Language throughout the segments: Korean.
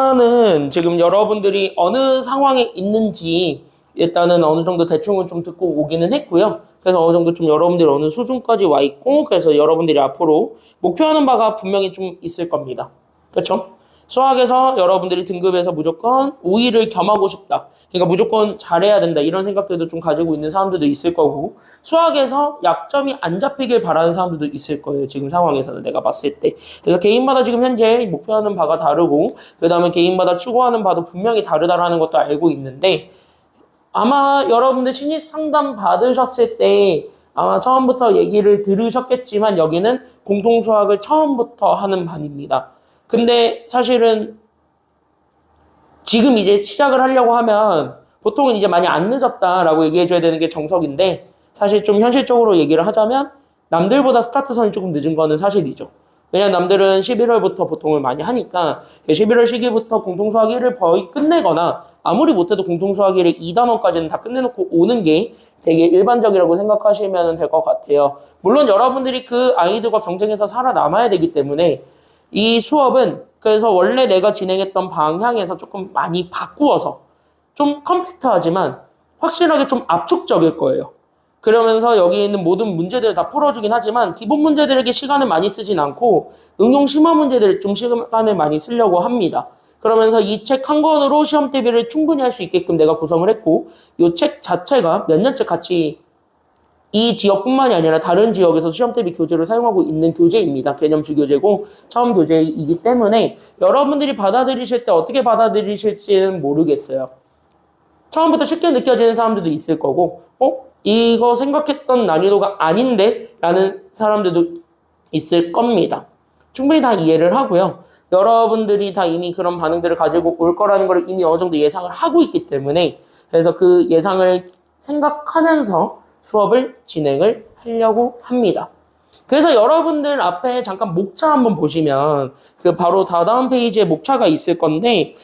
일단은 지금 여러분들이 어느 상황에 있는지 일단은 어느 정도 대충은 좀 듣고 오기는 했고요. 그래서 어느 정도 좀 여러분들이 어느 수준까지 와 있고, 그래서 여러분들이 앞으로 목표하는 바가 분명히 좀 있을 겁니다. 그렇죠? 수학에서 여러분들이 등급에서 무조건 우위를 겸하고 싶다. 그러니까 무조건 잘해야 된다. 이런 생각들도 좀 가지고 있는 사람들도 있을 거고, 수학에서 약점이 안 잡히길 바라는 사람들도 있을 거예요. 지금 상황에서는 내가 봤을 때. 그래서 개인마다 지금 현재 목표하는 바가 다르고, 그 다음에 개인마다 추구하는 바도 분명히 다르다라는 것도 알고 있는데, 아마 여러분들 신입 상담 받으셨을 때 아마 처음부터 얘기를 들으셨겠지만 여기는 공통수학을 처음부터 하는 반입니다. 근데 사실은 지금 이제 시작을 하려고 하면 보통은 이제 많이 안 늦었다라고 얘기해줘야 되는 게 정석인데, 사실 좀 현실적으로 얘기를 하자면 남들보다 스타트선이 조금 늦은 거는 사실이죠. 왜냐면 남들은 11월부터 보통을 많이 하니까 11월 시기부터 공통수학 1을 거의 끝내거나 아무리 못해도 공통수학 1의 2단원까지는 다 끝내놓고 오는 게 되게 일반적이라고 생각하시면 될 것 같아요. 물론 여러분들이 그 아이들과 경쟁해서 살아남아야 되기 때문에 이 수업은 그래서 원래 내가 진행했던 방향에서 조금 많이 바꾸어서 좀 컴팩트하지만 확실하게 좀 압축적일 거예요. 그러면서 여기 있는 모든 문제들을 다 풀어주긴 하지만 기본 문제들에게 시간을 많이 쓰진 않고 응용 심화 문제들을 좀 시간을 많이 쓰려고 합니다. 그러면서 이 책 한 권으로 시험 대비를 충분히 할 수 있게끔 내가 구성을 했고, 이 책 자체가 몇 년째 같이 이 지역뿐만이 아니라 다른 지역에서 시험 대비 교재를 사용하고 있는 교재입니다. 개념 주교재고 처음 교재이기 때문에 여러분들이 받아들이실 때 어떻게 받아들이실지는 모르겠어요. 처음부터 쉽게 느껴지는 사람들도 있을 거고, 이거 생각했던 난이도가 아닌데? 라는 사람들도 있을 겁니다. 충분히 다 이해를 하고요. 여러분들이 다 이미 그런 반응들을 가지고 올 거라는 걸 이미 어느 정도 예상을 하고 있기 때문에, 그래서 그 예상을 생각하면서 수업을 진행을 하려고 합니다. 그래서 여러분들 앞에 잠깐 목차 한번 보시면 그 바로 다음 페이지에 목차가 있을 건데,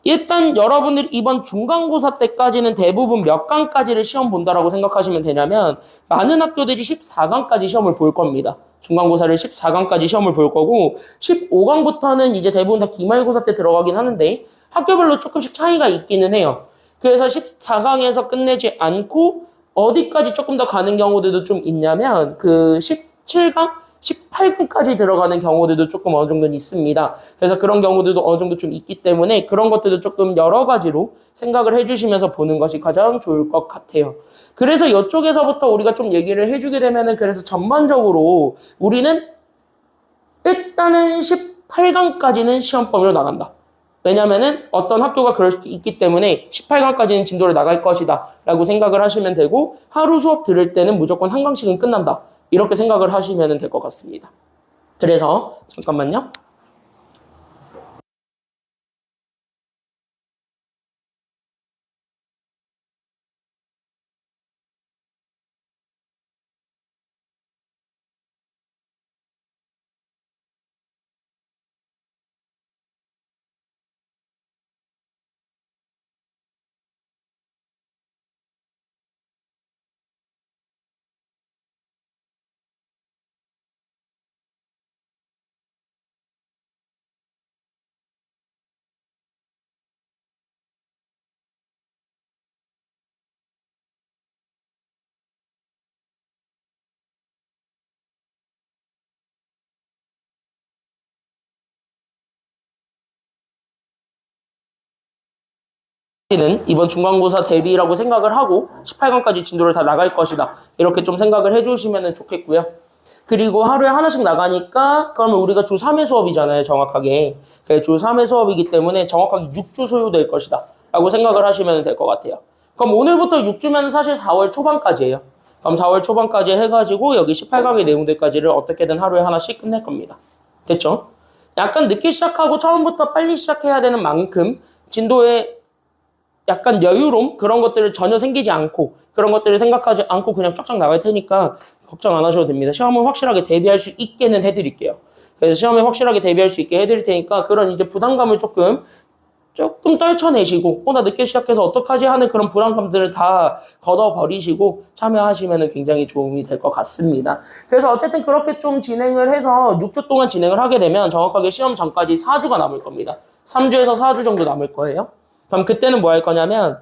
일단 여러분들이 이번 중간고사 때까지는 대부분 몇 강까지를 시험 본다라고 생각하시면 되냐면, 많은 학교들이 14강까지 시험을 볼 겁니다. 중간고사를 14강까지 시험을 볼 거고 15강부터는 이제 대부분 다 기말고사 때 들어가긴 하는데 학교별로 조금씩 차이가 있기는 해요. 그래서 14강에서 끝내지 않고 어디까지 조금 더 가는 경우들도 좀 있냐면 그 17강? 18강까지 들어가는 경우들도 조금 어느 정도는 있습니다. 그래서 그런 경우들도 어느 정도 좀 있기 때문에 그런 것들도 조금 여러 가지로 생각을 해주시면서 보는 것이 가장 좋을 것 같아요. 그래서 이쪽에서부터 우리가 좀 얘기를 해주게 되면은, 그래서 전반적으로 우리는 일단은 18강까지는 시험 범위로 나간다. 왜냐면은 어떤 학교가 그럴 수도 있기 때문에 18강까지는 진도를 나갈 것이다 라고 생각을 하시면 되고, 하루 수업 들을 때는 무조건 한 강씩은 끝난다. 이렇게 생각을 하시면 될 것 같습니다. 그래서 잠깐만요. 는 이번 중간고사 대비라고 생각을 하고 18강까지 진도를 다 나갈 것이다. 이렇게 좀 생각을 해주시면 좋겠고요. 그리고 하루에 하나씩 나가니까 그러면 우리가 주 3회 수업이잖아요. 정확하게. 주 3회 수업이기 때문에 정확하게 6주 소요될 것이다. 라고 생각을 하시면 될 것 같아요. 그럼 오늘부터 6주면 사실 4월 초반까지예요. 그럼 4월 초반까지 해가지고 여기 18강의 내용들까지를 어떻게든 하루에 하나씩 끝낼 겁니다. 됐죠? 약간 늦게 시작하고 처음부터 빨리 시작해야 되는 만큼 진도에 약간 여유로움? 그런 것들을 전혀 생기지 않고 그런 것들을 생각하지 않고 그냥 쫙쫙 나갈 테니까 걱정 안 하셔도 됩니다. 시험은 확실하게 대비할 수 있게는 해드릴게요. 그래서 시험에 확실하게 대비할 수 있게 해드릴 테니까 그런 이제 부담감을 조금 떨쳐내시고 나 늦게 시작해서 어떡하지 하는 그런 불안감들을 다 걷어버리시고 참여하시면 굉장히 도움이 될 것 같습니다. 그래서 어쨌든 그렇게 좀 진행을 해서 6주 동안 진행을 하게 되면 정확하게 시험 전까지 4주가 남을 겁니다. 3주에서 4주 정도 남을 거예요. 그럼 그때는 뭐 할 거냐면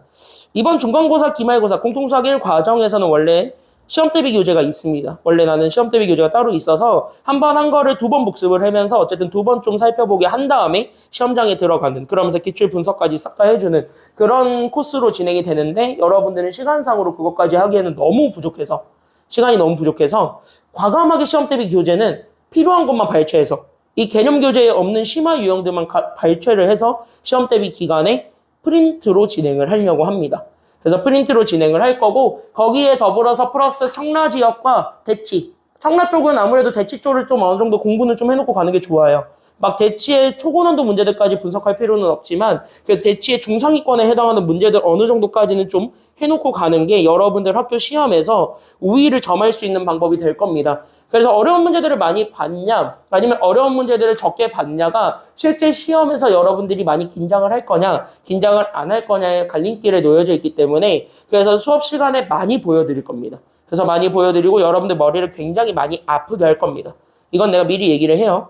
이번 중간고사, 기말고사, 공통수학 1 과정에서는 원래 시험 대비 교재가 있습니다. 원래 나는 시험 대비 교재가 따로 있어서 한 번 한 거를 2번 복습을 하면서 어쨌든 2번 좀 살펴보게 한 다음에 시험장에 들어가는, 그러면서 기출 분석까지 싹 다 해주는 그런 코스로 진행이 되는데, 여러분들은 시간상으로 그것까지 하기에는 너무 부족해서, 시간이 너무 부족해서 과감하게 시험 대비 교재는 필요한 것만 발췌해서 이 개념 교재에 없는 심화 유형들만 발췌를 해서 시험 대비 기간에 프린트로 진행을 하려고 합니다. 그래서 프린트로 진행을 할 거고, 거기에 더불어서 플러스 청라 지역과 대치. 청라 쪽은 아무래도 대치 쪽을 좀 어느 정도 공부는 좀 해놓고 가는 게 좋아요. 막 대치의 초고난도 문제들까지 분석할 필요는 없지만 그 대치의 중상위권에 해당하는 문제들 어느 정도까지는 좀 해놓고 가는 게 여러분들 학교 시험에서 우위를 점할 수 있는 방법이 될 겁니다. 그래서 어려운 문제들을 많이 봤냐, 아니면 어려운 문제들을 적게 봤냐가 실제 시험에서 여러분들이 많이 긴장을 할 거냐, 긴장을 안 할 거냐의 갈림길에 놓여져 있기 때문에, 그래서 수업 시간에 많이 보여드릴 겁니다. 그래서 많이 보여드리고 여러분들 머리를 굉장히 많이 아프게 할 겁니다. 이건 내가 미리 얘기를 해요.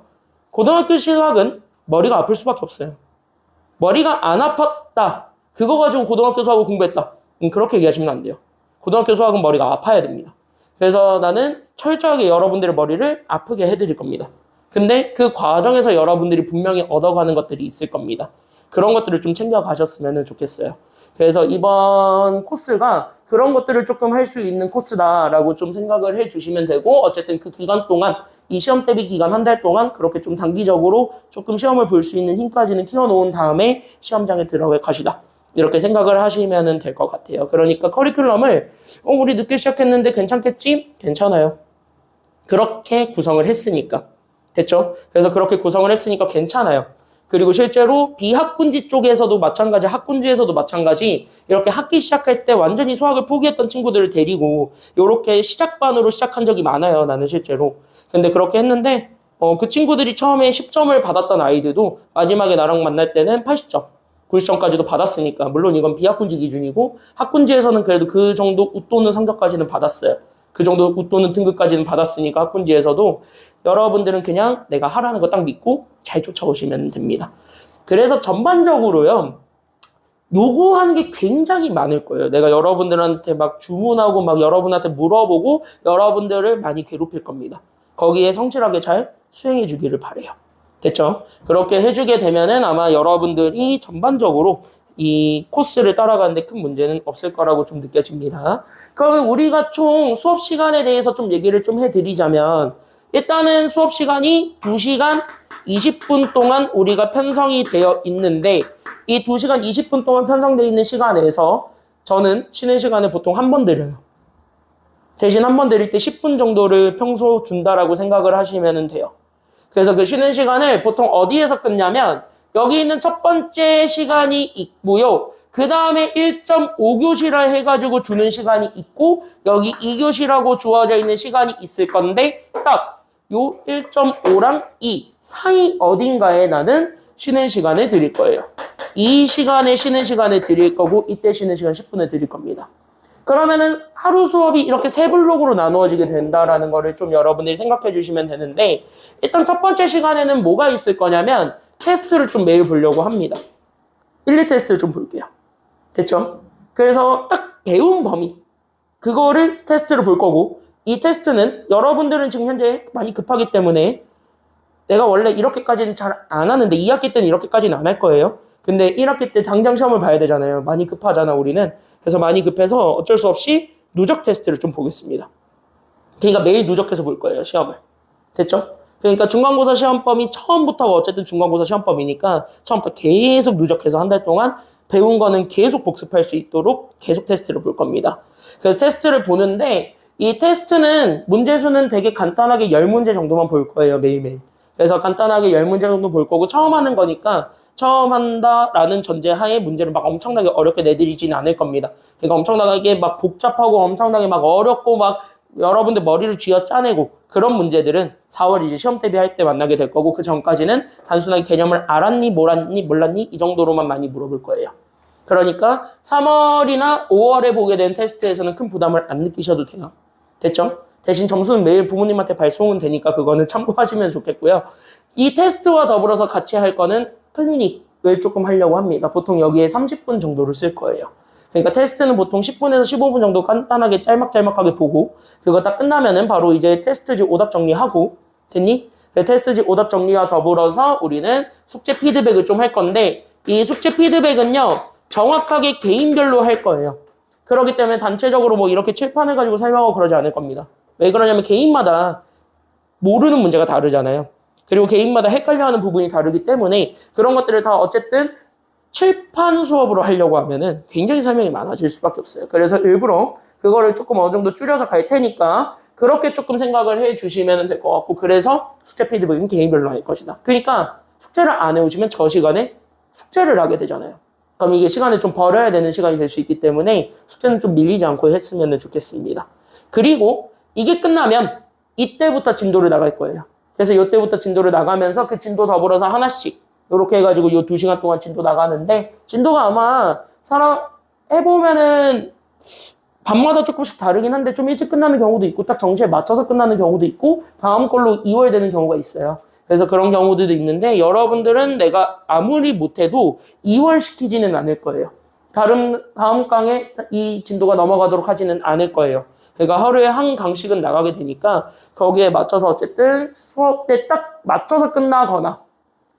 고등학교 수학은 머리가 아플 수밖에 없어요. 머리가 안 아팠다, 그거 가지고 고등학교 수학을 공부했다, 그렇게 얘기하시면 안 돼요. 고등학교 수학은 머리가 아파야 됩니다. 그래서 나는 철저하게 여러분들의 머리를 아프게 해드릴 겁니다. 근데 그 과정에서 여러분들이 분명히 얻어가는 것들이 있을 겁니다. 그런 것들을 좀 챙겨가셨으면 좋겠어요. 그래서 이번 코스가 그런 것들을 조금 할 수 있는 코스다라고 좀 생각을 해주시면 되고, 어쨌든 그 기간 동안, 이 시험 대비 기간 한 달 동안 그렇게 좀 단기적으로 조금 시험을 볼 수 있는 힘까지는 키워놓은 다음에 시험장에 들어갈 것이다, 이렇게 생각을 하시면 될 것 같아요. 그러니까 커리큘럼을 우리 늦게 시작했는데 괜찮겠지? 괜찮아요. 그렇게 구성을 했으니까. 됐죠? 그래서 그렇게 구성을 했으니까 괜찮아요. 그리고 실제로 비학군지 쪽에서도 마찬가지, 학군지에서도 마찬가지, 이렇게 학기 시작할 때 완전히 수학을 포기했던 친구들을 데리고 이렇게 시작반으로 시작한 적이 많아요, 나는 실제로. 근데 그렇게 했는데 그 친구들이 처음에 10점을 받았던 아이들도 마지막에 나랑 만날 때는 80점, 90점까지도 받았으니까. 물론 이건 비학군지 기준이고 학군지에서는 그래도 그 정도 웃도는 성적까지는 받았어요. 그 정도 웃도는 등급까지는 받았으니까 학군지에서도 여러분들은 그냥 내가 하라는 거 딱 믿고 잘 쫓아오시면 됩니다. 그래서 전반적으로요, 요구하는 게 굉장히 많을 거예요. 내가 여러분들한테 막 주문하고 막 여러분한테 물어보고 여러분들을 많이 괴롭힐 겁니다. 거기에 성실하게 잘 수행해 주기를 바라요. 됐죠? 그렇게 해주게 되면은 아마 여러분들이 전반적으로 이 코스를 따라가는데 큰 문제는 없을 거라고 좀 느껴집니다. 그러면 우리가 총 수업 시간에 대해서 좀 얘기를 좀 해드리자면, 일단은 수업 시간이 2시간 20분 동안 우리가 편성이 되어 있는데, 이 2시간 20분 동안 편성되어 있는 시간에서 저는 쉬는 시간을 보통 한 번 드려요. 대신 한 번 드릴 때 10분 정도를 평소 준다라고 생각을 하시면 돼요. 그래서 그 쉬는 시간을 보통 어디에서 끊냐면, 여기 있는 첫 번째 시간이 있고요. 그 다음에 1.5교시라 해가지고 주는 시간이 있고, 여기 2교시라고 주어져 있는 시간이 있을 건데, 딱 요 1.5랑 2 사이 어딘가에 나는 쉬는 시간을 드릴 거예요. 이 시간에 쉬는 시간을 드릴 거고, 이때 쉬는 시간 10분을 드릴 겁니다. 그러면은 하루 수업이 이렇게 세 블록으로 나누어지게 된다라는 거를 좀 여러분들이 생각해 주시면 되는데, 일단 첫 번째 시간에는 뭐가 있을 거냐면 테스트를 좀 매일 보려고 합니다. 1, 2 테스트를 좀 볼게요. 됐죠? 그래서 딱 배운 범위, 그거를 테스트를 볼 거고, 이 테스트는 여러분들은 지금 현재 많이 급하기 때문에 내가 원래 이렇게까지는 잘 안 하는데 2학기 때는 이렇게까지는 안 할 거예요. 근데 1학기 때 당장 시험을 봐야 되잖아요. 많이 급하잖아, 우리는. 그래서 많이 급해서 어쩔 수 없이 누적 테스트를 좀 보겠습니다. 그러니까 매일 누적해서 볼 거예요, 시험을. 됐죠? 그러니까 중간고사 시험범위 처음부터가 어쨌든 중간고사 시험범위니까 처음부터 계속 누적해서 한 달 동안 배운 거는 계속 복습할 수 있도록 계속 테스트를 볼 겁니다. 그래서 테스트를 보는데, 이 테스트는 문제수는 되게 간단하게 10문제 정도만 볼 거예요, 매일매일. 그래서 간단하게 10문제 정도 볼 거고, 처음 하는 거니까 처음 한다라는 전제하에 문제를 막 엄청나게 어렵게 내드리지는 않을 겁니다. 그러니까 엄청나게 막 복잡하고 엄청나게 막 어렵고 막 여러분들 머리를 쥐어 짜내고 그런 문제들은 4월 이제 시험 대비할 때 만나게 될 거고, 그 전까지는 단순하게 개념을 알았니, 몰랐니 이 정도로만 많이 물어볼 거예요. 그러니까 3월이나 5월에 보게 된 테스트에서는 큰 부담을 안 느끼셔도 돼요. 됐죠? 대신 점수는 매일 부모님한테 발송은 되니까 그거는 참고하시면 좋겠고요. 이 테스트와 더불어서 같이 할 거는 클리닉을 조금 하려고 합니다. 보통 여기에 30분 정도를 쓸 거예요. 그러니까 테스트는 보통 10분에서 15분 정도 간단하게 짤막짤막하게 보고 그거 딱 끝나면은 바로 이제 테스트지 오답 정리하고 됐니? 테스트지 오답 정리와 더불어서 우리는 숙제 피드백을 좀 할 건데 이 숙제 피드백은요 정확하게 개인별로 할 거예요. 그렇기 때문에 단체적으로 뭐 이렇게 칠판을 가지고 설명하고 그러지 않을 겁니다. 왜 그러냐면 개인마다 모르는 문제가 다르잖아요. 그리고 개인마다 헷갈려하는 부분이 다르기 때문에 그런 것들을 다 어쨌든 칠판 수업으로 하려고 하면은 굉장히 설명이 많아질 수밖에 없어요. 그래서 일부러 그거를 조금 어느 정도 줄여서 갈 테니까 그렇게 조금 생각을 해 주시면 될 것 같고 그래서 숙제 피드백은 개인별로 할 것이다. 그러니까 숙제를 안 해오시면 저 시간에 숙제를 하게 되잖아요. 그럼 이게 시간을 좀 벌어야 되는 시간이 될 수 있기 때문에 숙제는 좀 밀리지 않고 했으면 좋겠습니다. 그리고 이게 끝나면 이때부터 진도를 나갈 거예요. 그래서 이때부터 진도를 나가면서 그 진도 더불어서 하나씩 이렇게 해가지고 요 2시간 동안 진도 나가는데 진도가 아마 사람 해보면은 밤마다 조금씩 다르긴 한데 좀 일찍 끝나는 경우도 있고 딱 정시에 맞춰서 끝나는 경우도 있고 다음 걸로 2월 되는 경우가 있어요. 그래서 그런 경우들도 있는데 여러분들은 내가 아무리 못해도 2월 시키지는 않을 거예요. 다음 강에 이 진도가 넘어가도록 하지는 않을 거예요. 그러니까 하루에 한 강씩은 나가게 되니까 거기에 맞춰서 어쨌든 수업 때 딱 맞춰서 끝나거나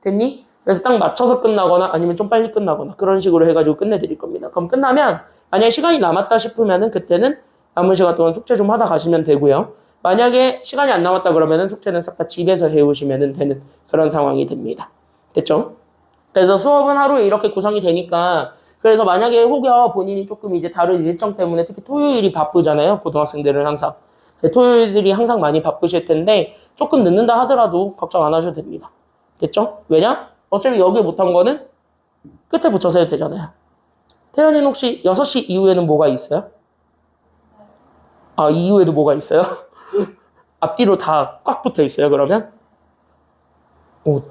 됐니? 그래서 딱 맞춰서 끝나거나 아니면 좀 빨리 끝나거나 그런 식으로 해가지고 끝내드릴 겁니다. 그럼 끝나면 만약에 시간이 남았다 싶으면은 그때는 남은 시간 동안 숙제 좀 하다 가시면 되고요. 만약에 시간이 안 남았다 그러면은 숙제는 싹 다 집에서 해오시면 되는 그런 상황이 됩니다. 됐죠? 그래서 수업은 하루에 이렇게 구성이 되니까 그래서 만약에 혹여 본인이 조금 이제 다른 일정 때문에 특히 토요일이 바쁘잖아요. 고등학생들은 항상. 토요일들이 항상 많이 바쁘실 텐데 조금 늦는다 하더라도 걱정 안 하셔도 됩니다. 됐죠? 왜냐? 어차피 여기 못한 거는 끝에 붙여서 해도 되잖아요. 태연이는 혹시 6시 이후에는 뭐가 있어요? 아, 이후에도 뭐가 있어요? 앞뒤로 다 꽉 붙어 있어요, 그러면? 오,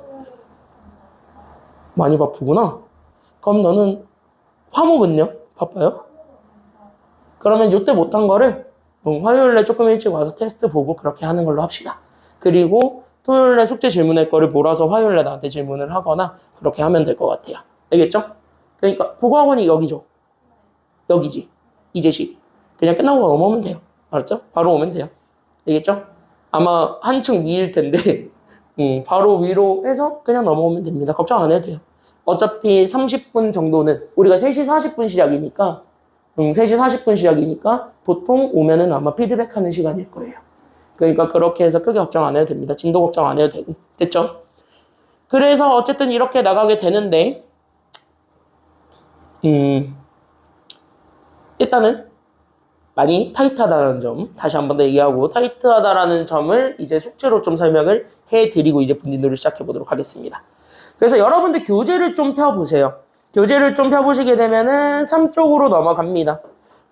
많이 바쁘구나. 그럼 너는 화목은요? 바빠요? 그러면 요때 못한 거를 화요일에 조금 일찍 와서 테스트 보고 그렇게 하는 걸로 합시다. 그리고 토요일에 숙제 질문할 거를 몰아서 화요일에 나한테 질문을 하거나 그렇게 하면 될 것 같아요. 알겠죠? 그러니까 국어학원이 여기죠. 여기지. 이제식. 그냥 끝나고 넘어오면 돼요. 알았죠? 바로 오면 돼요. 알겠죠? 아마 한층 위일 텐데 바로 위로 해서 그냥 넘어오면 됩니다. 걱정 안 해도 돼요. 어차피 30분 정도는 우리가 3시 40분 시작이니까 3시 40분 시작이니까 보통 오면은 아마 피드백하는 시간일 거예요. 그러니까 그렇게 해서 크게 걱정 안 해도 됩니다. 진도 걱정 안 해도 되고. 됐죠? 그래서 어쨌든 이렇게 나가게 되는데 일단은 많이 타이트하다는 점 다시 한 번 더 얘기하고 타이트하다라는 점을 이제 숙제로 좀 설명을 해드리고 이제 본인으로 시작해 보도록 하겠습니다. 그래서 여러분들 교재를 좀 펴보세요. 교재를 좀 펴보시게 되면은 3쪽으로 넘어갑니다.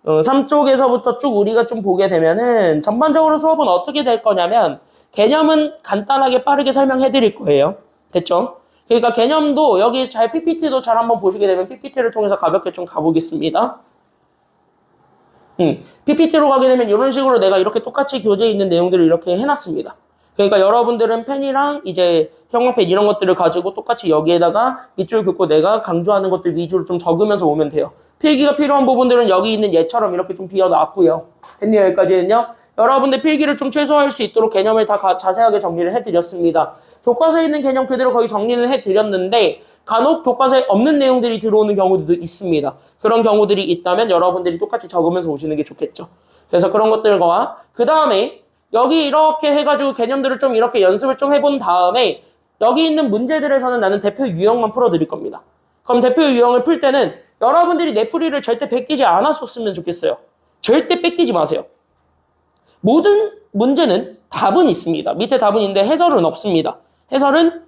3쪽에서부터 쭉 우리가 좀 보게 되면은 전반적으로 수업은 어떻게 될 거냐면 개념은 간단하게 빠르게 설명해 드릴 거예요. 됐죠? 그러니까 개념도 여기 잘 PPT도 잘 한번 보시게 되면 PPT를 통해서 가볍게 좀 가보겠습니다. PPT로 가게 되면 이런 식으로 내가 이렇게 똑같이 교재에 있는 내용들을 이렇게 해놨습니다. 그러니까 여러분들은 펜이랑 이제 형광펜 이런 것들을 가지고 똑같이 여기에다가 밑줄 긋고 내가 강조하는 것들 위주로 좀 적으면서 오면 돼요. 필기가 필요한 부분들은 여기 있는 얘처럼 이렇게 좀 비워놨고요. 됐네요, 여기까지는요. 여러분들 필기를 좀 최소화할 수 있도록 개념을 다 자세하게 정리를 해드렸습니다. 교과서에 있는 개념 그대로 거의 정리는 해드렸는데 간혹 교과서에 없는 내용들이 들어오는 경우도 있습니다. 그런 경우들이 있다면 여러분들이 똑같이 적으면서 오시는 게 좋겠죠. 그래서 그런 것들과 그 다음에 여기 이렇게 해가지고 개념들을 좀 이렇게 연습을 좀 해본 다음에 여기 있는 문제들에서는 나는 대표 유형만 풀어드릴 겁니다. 그럼 대표 유형을 풀 때는 여러분들이 내풀이를 절대 베끼지 않았었으면 좋겠어요. 절대 뺏기지 마세요. 모든 문제는 답은 있습니다. 밑에 답은 있는데 해설은 없습니다. 해설은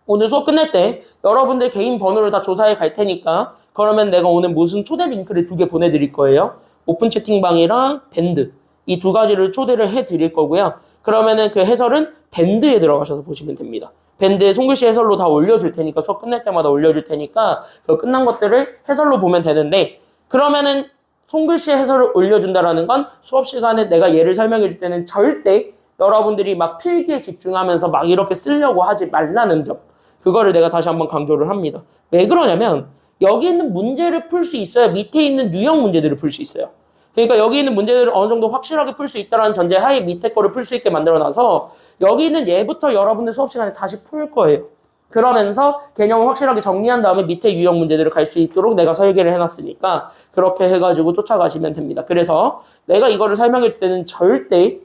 오늘 수업 끝낼 때 여러분들 개인 번호를 다 조사해 갈 테니까 그러면 내가 오늘 무슨 초대 링크를 2개 보내드릴 거예요. 오픈 채팅방이랑 밴드 이 2가지를 초대를 해드릴 거고요. 그러면은 그 해설은 밴드에 들어가셔서 보시면 됩니다. 밴드에 송글씨 해설로 다 올려줄 테니까 수업 끝날 때마다 올려줄 테니까 그 끝난 것들을 해설로 보면 되는데 그러면은 송글씨 해설을 올려준다라는 건 수업 시간에 내가 예를 설명해 줄 때는 절대 여러분들이 막 필기에 집중하면서 막 이렇게 쓰려고 하지 말라는 점. 그거를 내가 다시 한번 강조를 합니다. 왜 그러냐면 여기 있는 문제를 풀 수 있어야 밑에 있는 유형 문제들을 풀 수 있어요. 그러니까 여기 있는 문제들을 어느 정도 확실하게 풀 수 있다는 전제 하에 밑에 거를 풀 수 있게 만들어놔서 여기 있는 얘부터 여러분들 수업 시간에 다시 풀 거예요. 그러면서 개념을 확실하게 정리한 다음에 밑에 유형 문제들을 갈 수 있도록 내가 설계를 해놨으니까 그렇게 해가지고 쫓아가시면 됩니다. 그래서 내가 이거를 설명해 줄 때는 절대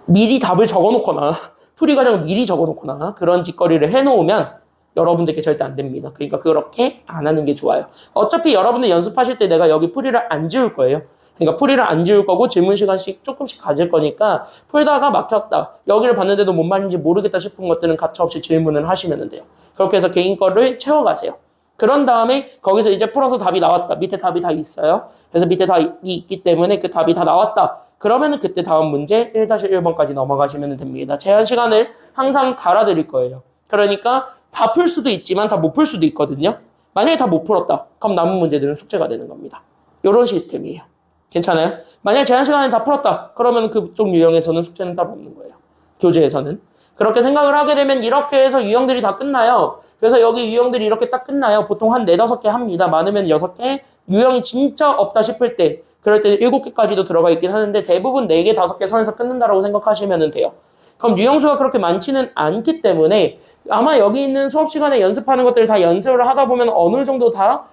미리 답을 적어놓거나 풀이 과정을 미리 적어놓거나 그런 짓거리를 해놓으면 여러분들께 절대 안 됩니다. 그러니까 그렇게 안 하는 게 좋아요. 어차피 여러분들 연습하실 때 내가 여기 풀이를 안 지울 거예요. 그러니까 풀이를 안 지울 거고 질문 시간씩 조금씩 가질 거니까 풀다가 막혔다. 여기를 봤는데도 뭔 말인지 모르겠다 싶은 것들은 가차없이 질문을 하시면 돼요. 그렇게 해서 개인 거를 채워가세요. 그런 다음에 거기서 이제 풀어서 답이 나왔다. 밑에 답이 다 있어요. 그래서 밑에 답이 있기 때문에 그 답이 다 나왔다. 그러면은 그때 다음 문제 1-1번까지 넘어가시면 됩니다. 제한 시간을 항상 달아드릴 거예요. 그러니까 다 풀 수도 있지만 다 못 풀 수도 있거든요. 만약에 다 못 풀었다. 그럼 남은 문제들은 숙제가 되는 겁니다. 이런 시스템이에요. 괜찮아요? 만약에 제한 시간에 다 풀었다. 그러면 그쪽 유형에서는 숙제는 따로 없는 거예요. 교재에서는. 그렇게 생각을 하게 되면 이렇게 해서 유형들이 다 끝나요. 그래서 여기 유형들이 이렇게 딱 끝나요. 보통 한 4-5개 합니다. 많으면 6개. 유형이 진짜 없다 싶을 때 그럴 때 7개까지도 들어가 있긴 하는데 대부분 4개, 5개 선에서 끊는다라고 생각하시면 돼요. 그럼 유형수가 그렇게 많지는 않기 때문에 아마 여기 있는 수업 시간에 연습하는 것들을 다 연습을 하다 보면 어느 정도 다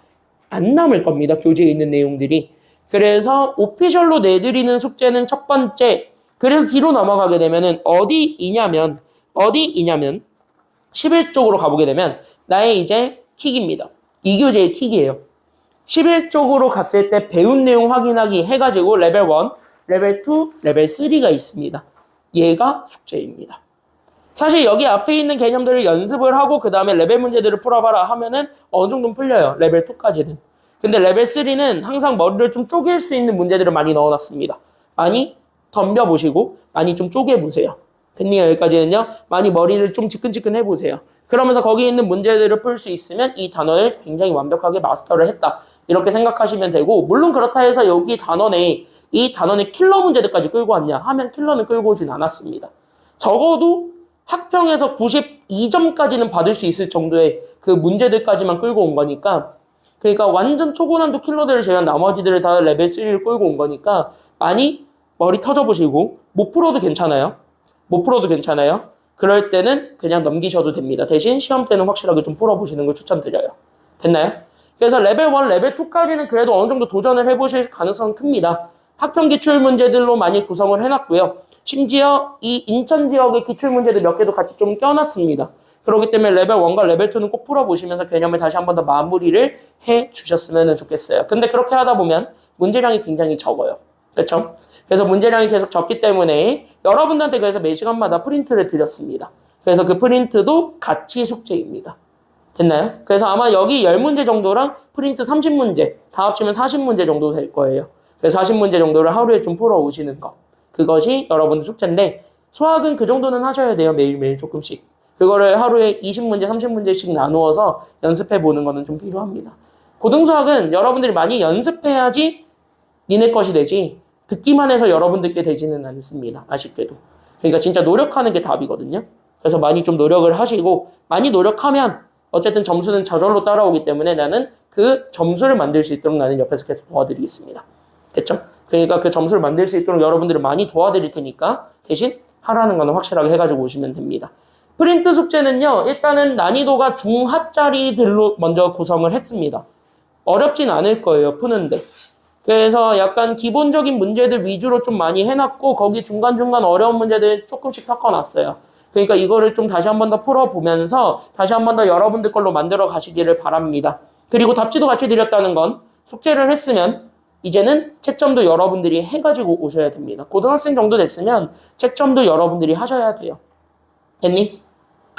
안 남을 겁니다. 교재에 있는 내용들이. 그래서 오피셜로 내드리는 숙제는 첫 번째. 그래서 뒤로 넘어가게 되면은 어디이냐면 11쪽으로 가보게 되면 나의 이제 킥입니다. 이 교재의 킥이에요. 11쪽으로 갔을 때 배운 내용 확인하기 해가지고 레벨 1, 레벨 2, 레벨 3가 있습니다. 얘가 숙제입니다. 사실 여기 앞에 있는 개념들을 연습을 하고 그 다음에 레벨 문제들을 풀어봐라 하면은 어느 정도는 풀려요. 레벨 2까지는. 근데 레벨 3는 항상 머리를 좀 쪼갤 수 있는 문제들을 많이 넣어놨습니다. 많이 덤벼보시고 많이 좀 쪼개보세요. 됐니요? 여기까지는요. 많이 머리를 좀 지끈지끈 해보세요. 그러면서 거기 있는 문제들을 풀 수 있으면 이 단어를 굉장히 완벽하게 마스터를 했다. 이렇게 생각하시면 되고 물론 그렇다 해서 여기 단원에 이 단원의 킬러 문제들까지 끌고 왔냐 하면 킬러는 끌고 오진 않았습니다. 적어도 학평에서 92점까지는 받을 수 있을 정도의 그 문제들까지만 끌고 온 거니까 그러니까 완전 초고난도 킬러들을 제외한 나머지들을 다 레벨 3를 끌고 온 거니까 많이 머리 터져보시고 못 풀어도 괜찮아요. 못 풀어도 괜찮아요. 그럴 때는 그냥 넘기셔도 됩니다. 대신 시험 때는 확실하게 좀 풀어보시는 걸 추천드려요. 됐나요? 그래서 레벨 1, 레벨 2까지는 그래도 어느 정도 도전을 해보실 가능성은 큽니다. 학평 기출 문제들로 많이 구성을 해놨고요. 심지어 이 인천 지역의 기출 문제들 몇 개도 같이 좀 껴놨습니다. 그렇기 때문에 레벨 1과 레벨 2는 꼭 풀어보시면서 개념을 다시 한 번 더 마무리를 해주셨으면 좋겠어요. 근데 그렇게 하다 보면 문제량이 굉장히 적어요. 그렇죠? 그래서 문제량이 계속 적기 때문에 여러분들한테 그래서 매 시간마다 프린트를 드렸습니다. 그래서 그 프린트도 같이 숙제입니다. 됐나요? 그래서 아마 여기 10문제 정도랑 프린트 30문제 다 합치면 40문제 정도 될 거예요. 그래서 40문제 정도를 하루에 좀 풀어오시는 거. 그것이 여러분들 숙제인데 수학은 그 정도는 하셔야 돼요. 매일매일 조금씩. 그거를 하루에 20문제, 30문제씩 나누어서 연습해보는 거는 좀 필요합니다. 고등수학은 여러분들이 많이 연습해야지 니네 것이 되지 듣기만 해서 여러분들께 되지는 않습니다. 아쉽게도. 그러니까 진짜 노력하는 게 답이거든요. 그래서 많이 좀 노력을 하시고 많이 노력하면 어쨌든 점수는 저절로 따라오기 때문에 나는 그 점수를 만들 수 있도록 나는 옆에서 계속 도와드리겠습니다. 됐죠? 그러니까 그 점수를 만들 수 있도록 여러분들을 많이 도와드릴 테니까 대신 하라는 거는 확실하게 해가지고 오시면 됩니다. 프린트 숙제는요. 일단은 난이도가 중하짜리들로 먼저 구성을 했습니다. 어렵진 않을 거예요. 푸는데. 그래서 약간 기본적인 문제들 위주로 좀 많이 해놨고 거기 중간중간 어려운 문제들 조금씩 섞어놨어요. 그러니까 이거를 좀 다시 한 번 더 풀어보면서 다시 한 번 더 여러분들 걸로 만들어 가시기를 바랍니다. 그리고 답지도 같이 드렸다는 건 숙제를 했으면 이제는 채점도 여러분들이 해가지고 오셔야 됩니다. 고등학생 정도 됐으면 채점도 여러분들이 하셔야 돼요. 됐니?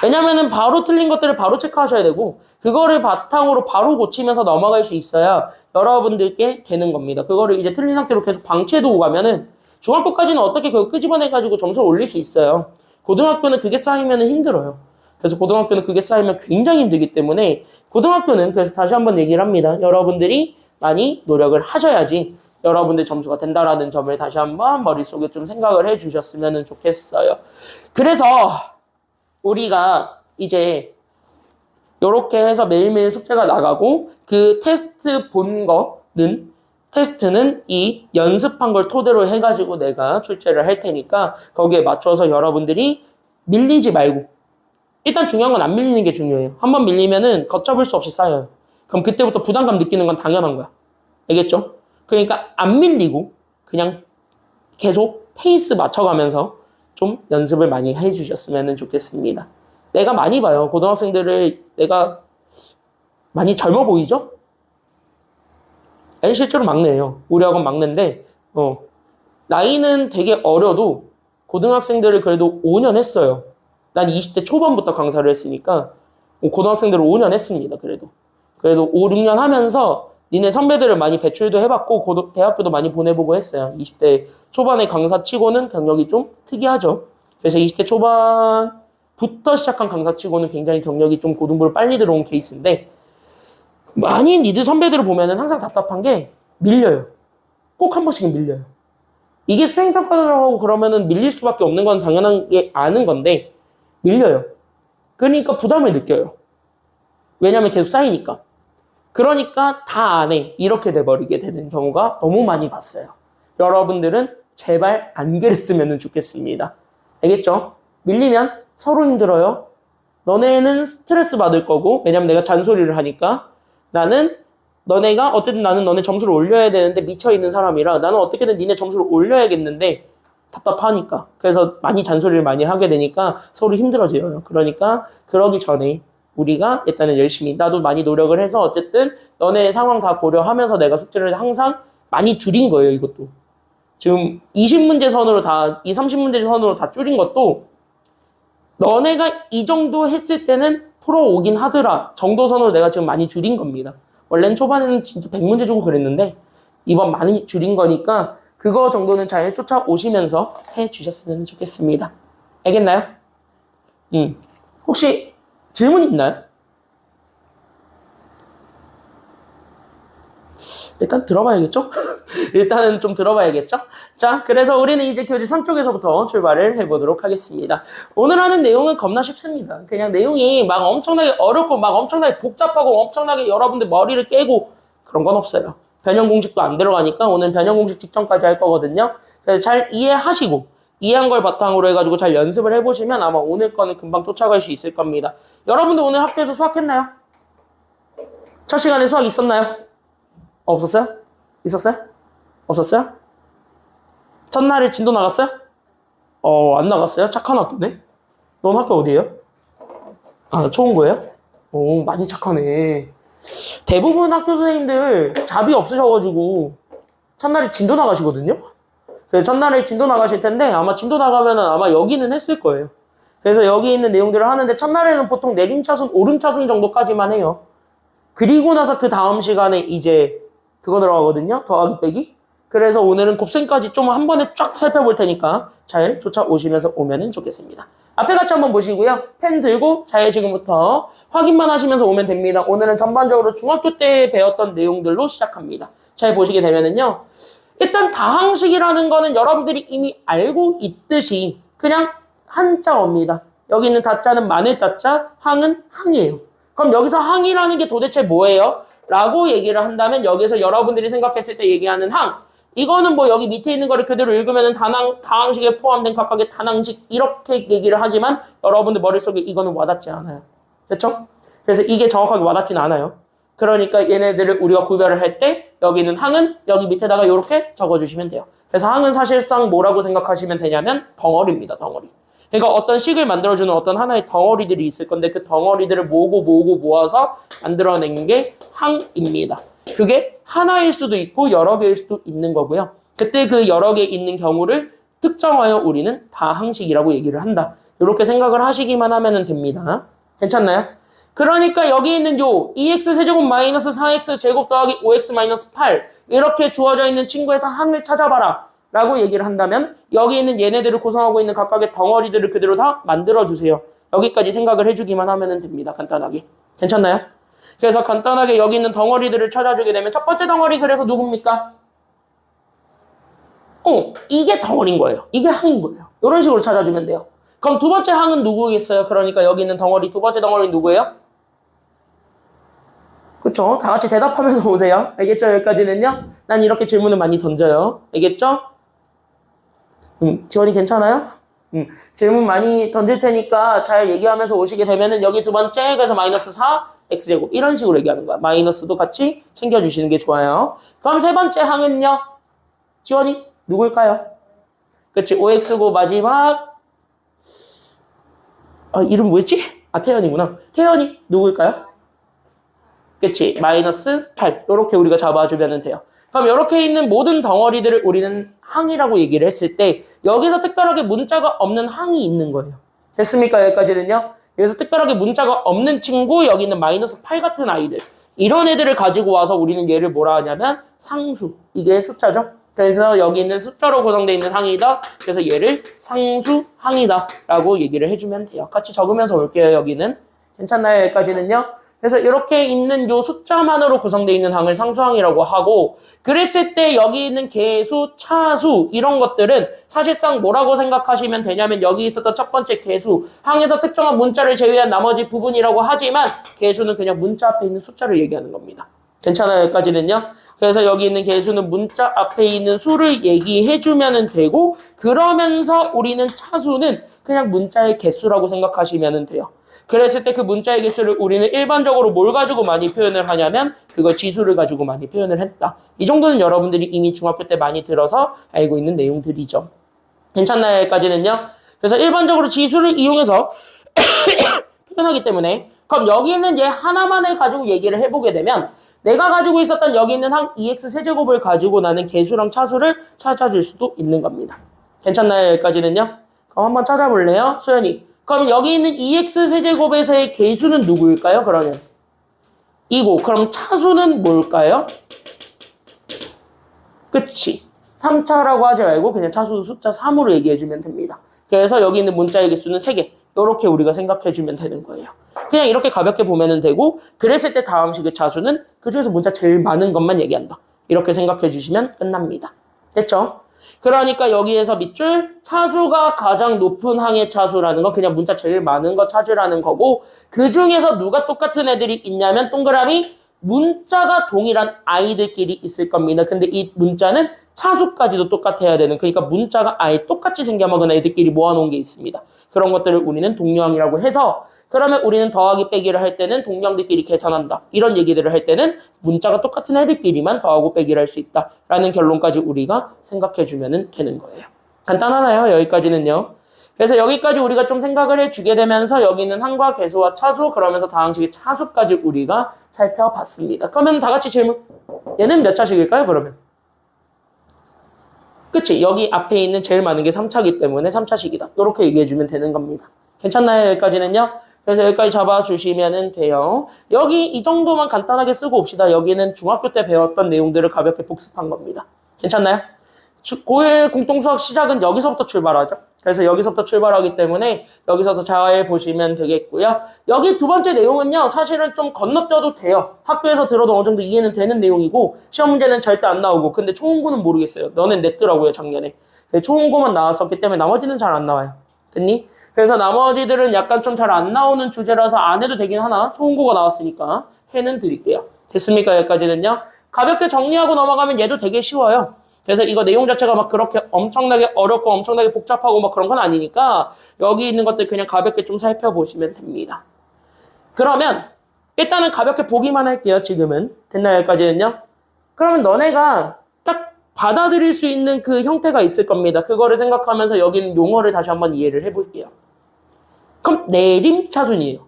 왜냐면은 바로 틀린 것들을 바로 체크하셔야 되고 그거를 바탕으로 바로 고치면서 넘어갈 수 있어야 여러분들께 되는 겁니다. 그거를 이제 틀린 상태로 계속 방치해두고 가면은 중학교까지는 어떻게 그걸 끄집어내가지고 점수를 올릴 수 있어요. 고등학교는 그게 쌓이면 힘들어요. 그래서 고등학교는 그게 쌓이면 굉장히 힘들기 때문에 고등학교는 그래서 다시 한번 얘기를 합니다. 여러분들이 많이 노력을 하셔야지 여러분들 점수가 된다라는 점을 다시 한번 머릿속에 좀 생각을 해주셨으면 좋겠어요. 그래서 우리가 이제 요렇게 해서 매일매일 숙제가 나가고 그 테스트는 이 연습한 걸 토대로 해가지고 내가 출제를 할 테니까 거기에 맞춰서 여러분들이 밀리지 말고 일단 중요한 건 안 밀리는 게 중요해요. 한번 밀리면은 걷잡을 수 없이 쌓여요. 그럼 그때부터 부담감 느끼는 건 당연한 거야. 알겠죠? 그러니까 안 밀리고 그냥 계속 페이스 맞춰가면서 좀 연습을 많이 해주셨으면 좋겠습니다. 내가 많이 봐요. 고등학생들을 내가 많이 젊어 보이죠? 실제로 막내예요. 우리 학원 막내인데 나이는 되게 어려도 고등학생들을 그래도 5년 했어요. 난 20대 초반부터 강사를 했으니까 고등학생들을 5년 했습니다. 그래도 5, 6년 하면서 니네 선배들을 많이 배출도 해봤고 대학교도 많이 보내보고 했어요. 20대 초반에 강사 치고는 경력이 좀 특이하죠. 그래서 20대 초반부터 시작한 강사 치고는 굉장히 경력이 좀 고등부를 빨리 들어온 케이스인데 많이 니들 선배들을 보면은 항상 답답한 게 밀려요. 꼭 한 번씩은 밀려요. 이게 수행평가라고 그러면은 밀릴 수밖에 없는 건 당연한 게 아는 건데 밀려요. 그러니까 부담을 느껴요. 왜냐면 계속 쌓이니까. 그러니까 다 안 해. 이렇게 돼버리게 되는 경우가 너무 많이 봤어요. 여러분들은 제발 안 그랬으면 좋겠습니다. 알겠죠? 밀리면 서로 힘들어요. 너네는 스트레스 받을 거고 왜냐면 내가 잔소리를 하니까 어쨌든 나는 너네 점수를 올려야 되는데 미쳐있는 사람이라 나는 어떻게든 니네 점수를 올려야겠는데 답답하니까. 그래서 많이 잔소리를 많이 하게 되니까 서로 힘들어져요. 그러니까 그러기 전에 우리가 일단은 열심히 나도 많이 노력을 해서 어쨌든 너네 상황 다 고려하면서 내가 숙제를 항상 많이 줄인 거예요. 이것도. 지금 20문제 선으로 30문제 선으로 다 줄인 것도 너네가 이 정도 했을 때는 풀어오긴 하더라 정도 선으로 내가 지금 많이 줄인 겁니다. 원래는 초반에는 진짜 100문제 주고 그랬는데 이번 많이 줄인 거니까 그거 정도는 잘 쫓아오시면서 해주셨으면 좋겠습니다. 알겠나요? 혹시 질문 있나요? 일단 들어봐야겠죠? 일단은 좀 들어봐야겠죠? 자, 그래서 우리는 이제 교재 3쪽에서부터 출발을 해보도록 하겠습니다. 오늘 하는 내용은 겁나 쉽습니다. 그냥 내용이 막 엄청나게 어렵고 막 엄청나게 복잡하고 엄청나게 여러분들 머리를 깨고 그런 건 없어요. 변형 공식도 안 들어가니까 오늘 변형 공식 직전까지 할 거거든요. 그래서 잘 이해하시고 이해한 걸 바탕으로 해가지고 잘 연습을 해보시면 아마 오늘 거는 금방 쫓아갈 수 있을 겁니다. 여러분들 오늘 학교에서 수학했나요? 첫 시간에 수학 있었나요? 없었어요? 있었어요? 없었어요? 첫날에 진도 나갔어요? 안 나갔어요? 착한 학교네? 넌 학교 어디예요? 초원고예요? 많이 착하네. 대부분 학교 선생님들 잡이 없으셔가지고 첫날에 진도 나가시거든요? 그래서 첫날에 진도 나가실 텐데 아마 진도 나가면은 아마 여기는 했을 거예요. 그래서 여기 있는 내용들을 하는데 첫날에는 보통 내림차순, 오름차순 정도까지만 해요. 그리고 나서 그 다음 시간에 이제 그거 들어가거든요. 더하기 빼기. 그래서 오늘은 곱셈까지 좀 한 번에 쫙 살펴볼 테니까 잘 쫓아오시면서 오면 좋겠습니다. 앞에 같이 한번 보시고요. 펜 들고 잘 지금부터 확인만 하시면서 오면 됩니다. 오늘은 전반적으로 중학교 때 배웠던 내용들로 시작합니다. 잘 보시게 되면은요. 일단 다항식이라는 거는 여러분들이 이미 알고 있듯이 그냥 한자어입니다. 여기 있는 다자는 마늘 다자, 항은 항이에요. 그럼 여기서 항이라는 게 도대체 뭐예요? 라고 얘기를 한다면 여기서 여러분들이 생각했을 때 얘기하는 항 이거는 뭐 여기 밑에 있는 거를 그대로 읽으면 다항식에 포함된 각각의 단항식 이렇게 얘기를 하지만 여러분들 머릿속에 이거는 와닿지 않아요. 그렇죠? 그래서 이게 정확하게 와닿지는 않아요. 그러니까 얘네들을 우리가 구별을 할 때 여기 있는 항은 여기 밑에다가 이렇게 적어주시면 돼요. 그래서 항은 사실상 뭐라고 생각하시면 되냐면 덩어리입니다. 덩어리. 그러니까 어떤 식을 만들어주는 어떤 하나의 덩어리들이 있을 건데 그 덩어리들을 모으고 모아서 만들어낸 게 항입니다. 그게 하나일 수도 있고 여러 개일 수도 있는 거고요. 그때 그 여러 개 있는 경우를 특정하여 우리는 다항식이라고 얘기를 한다. 이렇게 생각을 하시기만 하면 됩니다. 괜찮나요? 그러니까 여기 있는 요 2x세제곱 마이너스 4x제곱 더하기 5x 마이너스 8 이렇게 주어져 있는 친구에서 항을 찾아봐라 라고 얘기를 한다면 여기 있는 얘네들을 구성하고 있는 각각의 덩어리들을 그대로 다 만들어주세요. 여기까지 생각을 해주기만 하면 됩니다. 간단하게. 괜찮나요? 그래서 간단하게 여기 있는 덩어리들을 찾아주게 되면 첫 번째 덩어리 그래서 누굽니까? 이게 덩어리인 거예요. 이게 항인 거예요. 이런 식으로 찾아주면 돼요. 그럼 두 번째 항은 누구겠어요? 그러니까 여기 있는 덩어리, 두 번째 덩어리 누구예요? 그쵸? 다 같이 대답하면서 오세요. 알겠죠? 여기까지는요? 난 이렇게 질문을 많이 던져요. 알겠죠? 지원이 괜찮아요? 질문 많이 던질 테니까 잘 얘기하면서 오시게 되면은 여기 두 번째, 그래서 마이너스 4, x제곱. 이런 식으로 얘기하는 거야. 마이너스도 같이 챙겨주시는 게 좋아요. 그럼 세 번째 항은요? 지원이 누굴까요? 그치? 5x고 마지막, 이름 뭐였지? 태연이구나. 태연이 누굴까요? 그치? 마이너스 8. 이렇게 우리가 잡아주면 돼요. 그럼 이렇게 있는 모든 덩어리들을 우리는 항이라고 얘기를 했을 때 여기서 특별하게 문자가 없는 항이 있는 거예요. 됐습니까? 여기까지는요? 여기서 특별하게 문자가 없는 친구, 여기 있는 마이너스 8 같은 아이들. 이런 애들을 가지고 와서 우리는 얘를 뭐라 하냐면 상수. 이게 숫자죠. 그래서 여기 있는 숫자로 구성되어 있는 항이다. 그래서 얘를 상수항이다 라고 얘기를 해주면 돼요. 같이 적으면서 올게요. 여기는. 괜찮나요? 여기까지는요? 그래서 이렇게 있는 요 숫자만으로 구성되어 있는 항을 상수항이라고 하고, 그랬을 때 여기 있는 개수, 차수 이런 것들은 사실상 뭐라고 생각하시면 되냐면 여기 있었던 첫 번째 개수, 항에서 특정한 문자를 제외한 나머지 부분이라고 하지만 개수는 그냥 문자 앞에 있는 숫자를 얘기하는 겁니다. 괜찮아요? 여기까지는요? 그래서 여기 있는 개수는 문자 앞에 있는 수를 얘기해주면 되고, 그러면서 우리는 차수는 그냥 문자의 개수라고 생각하시면 돼요. 그랬을 때 그 문자의 개수를 우리는 일반적으로 뭘 가지고 많이 표현을 하냐면 그거 지수를 가지고 많이 표현을 했다. 이 정도는 여러분들이 이미 중학교 때 많이 들어서 알고 있는 내용들이죠. 괜찮나요? 여기까지는요? 그래서 일반적으로 지수를 이용해서 표현하기 때문에 그럼 여기 있는 얘 하나만을 가지고 얘기를 해보게 되면 내가 가지고 있었던 여기 있는 항 2x 세제곱을 가지고 나는 개수랑 차수를 찾아줄 수도 있는 겁니다. 괜찮나요? 여기까지는요? 그럼 한번 찾아볼래요? 소연이. 그럼 여기 있는 2x 세제곱에서의 개수는 누구일까요? 그러면 이고. 그럼 차수는 뭘까요? 그치. 3차라고 하지 말고 그냥 차수 숫자 3으로 얘기해주면 됩니다. 그래서 여기 있는 문자의 개수는 3개. 이렇게 우리가 생각해주면 되는 거예요. 그냥 이렇게 가볍게 보면 되고, 그랬을 때 다음 식의 차수는 그중에서 문자 제일 많은 것만 얘기한다. 이렇게 생각해주시면 끝납니다. 됐죠? 그러니까 여기에서 밑줄 차수가 가장 높은 항의 차수라는 건 그냥 문자 제일 많은 거 찾으라는 거고, 그 중에서 누가 똑같은 애들이 있냐면 동그라미 문자가 동일한 아이들끼리 있을 겁니다. 근데 이 문자는 차수까지도 똑같아야 되는, 그러니까 문자가 아예 똑같이 생겨먹은 애들끼리 모아놓은 게 있습니다. 그런 것들을 우리는 동료항이라고 해서, 그러면 우리는 더하기 빼기를 할 때는 동료항들끼리 계산한다. 이런 얘기들을 할 때는 문자가 똑같은 애들끼리만 더하고 빼기를 할 수 있다. 라는 결론까지 우리가 생각해주면 되는 거예요. 간단하나요? 여기까지는요. 그래서 여기까지 우리가 좀 생각을 해주게 되면서 여기는 항과 개수와 차수, 그러면서 다항식의 차수까지 우리가 살펴봤습니다. 그러면 다 같이 질문. 얘는 몇 차식일까요? 그러면. 그치? 여기 앞에 있는 제일 많은 게 3차이기 때문에 3차식이다. 이렇게 얘기해주면 되는 겁니다. 괜찮나요? 여기까지는요? 그래서 여기까지 잡아주시면 돼요. 여기 이 정도만 간단하게 쓰고 옵시다. 여기는 중학교 때 배웠던 내용들을 가볍게 복습한 겁니다. 괜찮나요? 고1 공통수학 시작은 여기서부터 출발하죠. 그래서 여기서부터 출발하기 때문에 여기서도 잘 보시면 되겠고요. 여기 두 번째 내용은요, 사실은 좀 건너뛰어도 돼요. 학교에서 들어도 어느 정도 이해는 되는 내용이고 시험 문제는 절대 안 나오고, 근데 초홍고는 모르겠어요. 너는 냈더라고요, 작년에. 초홍고만 나왔었기 때문에 나머지는 잘 안 나와요. 됐니? 그래서 나머지들은 약간 좀 잘 안 나오는 주제라서 안 해도 되긴 하나, 초홍고가 나왔으니까 해는 드릴게요. 됐습니까? 여기까지는요. 가볍게 정리하고 넘어가면 얘도 되게 쉬워요. 그래서 이거 내용 자체가 막 그렇게 엄청나게 어렵고 엄청나게 복잡하고 막 그런 건 아니니까 여기 있는 것들 그냥 가볍게 좀 살펴보시면 됩니다. 그러면 일단은 가볍게 보기만 할게요. 지금은. 됐나요? 여기까지는요. 그러면 너네가 딱 받아들일 수 있는 그 형태가 있을 겁니다. 그거를 생각하면서 여기 있는 용어를 다시 한번 이해를 해볼게요. 그럼 내림차순이에요.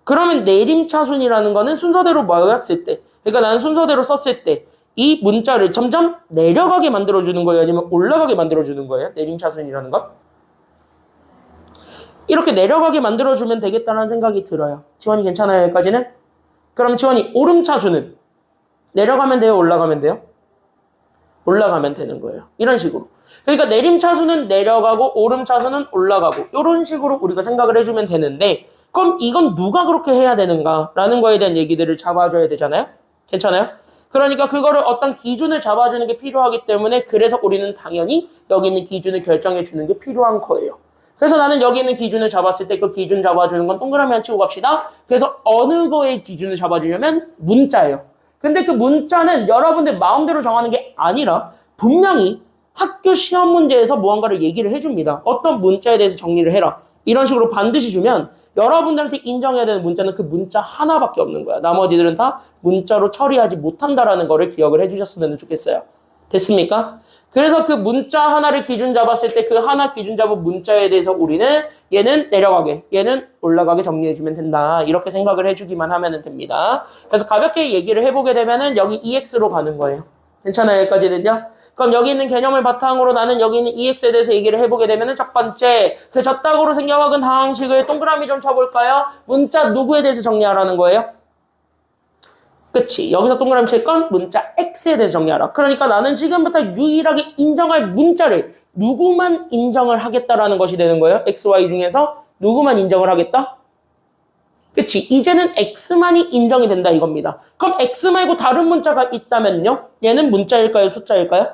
그러면 내림차순이라는 거는 순서대로 모였을 때, 그러니까 나는 순서대로 썼을 때 이 문자를 점점 내려가게 만들어주는 거예요? 아니면 올라가게 만들어주는 거예요? 내림차순이라는 건? 이렇게 내려가게 만들어주면 되겠다는 생각이 들어요. 지원이 괜찮아요? 여기까지는? 그럼 지원이 오름차순은 내려가면 돼요? 올라가면 돼요? 올라가면 되는 거예요. 이런 식으로. 그러니까 내림차순은 내려가고 오름차순은 올라가고 이런 식으로 우리가 생각을 해주면 되는데, 그럼 이건 누가 그렇게 해야 되는가라는 거에 대한 얘기들을 잡아줘야 되잖아요? 괜찮아요? 그러니까 그거를 어떤 기준을 잡아주는 게 필요하기 때문에, 그래서 우리는 당연히 여기 있는 기준을 결정해 주는 게 필요한 거예요. 그래서 나는 여기 있는 기준을 잡았을 때 그 기준 잡아주는 건 동그라미 안 치고 갑시다. 그래서 어느 거의 기준을 잡아주냐면 문자예요. 근데 그 문자는 여러분들 마음대로 정하는 게 아니라 분명히 학교 시험 문제에서 무언가를 얘기를 해줍니다. 어떤 문자에 대해서 정리를 해라. 이런 식으로 반드시 주면 여러분들한테 인정해야 되는 문자는 그 문자 하나밖에 없는 거야. 나머지들은 다 문자로 처리하지 못한다라는 거를 기억을 해주셨으면 좋겠어요. 됐습니까? 그래서 그 문자 하나를 기준 잡았을 때 그 하나 기준 잡은 문자에 대해서 우리는 얘는 내려가게, 얘는 올라가게 정리해주면 된다. 이렇게 생각을 해주기만 하면 됩니다. 그래서 가볍게 얘기를 해보게 되면은 여기 EX로 가는 거예요. 괜찮아요? 여기까지는요? 그럼 여기 있는 개념을 바탕으로 나는 여기 있는 EX에 대해서 얘기를 해보게 되면은 첫 번째, 그 젖닥으로 생겨먹은 다항식을 동그라미 좀 쳐볼까요? 문자 누구에 대해서 정리하라는 거예요? 그치. 여기서 동그라미 칠 건 문자 X에 대해서 정리하라. 그러니까 나는 지금부터 유일하게 인정할 문자를 누구만 인정을 하겠다라는 것이 되는 거예요. X, Y 중에서 누구만 인정을 하겠다? 그치. 이제는 X만이 인정이 된다 이겁니다. 그럼 X 말고 다른 문자가 있다면요? 얘는 문자일까요? 숫자일까요?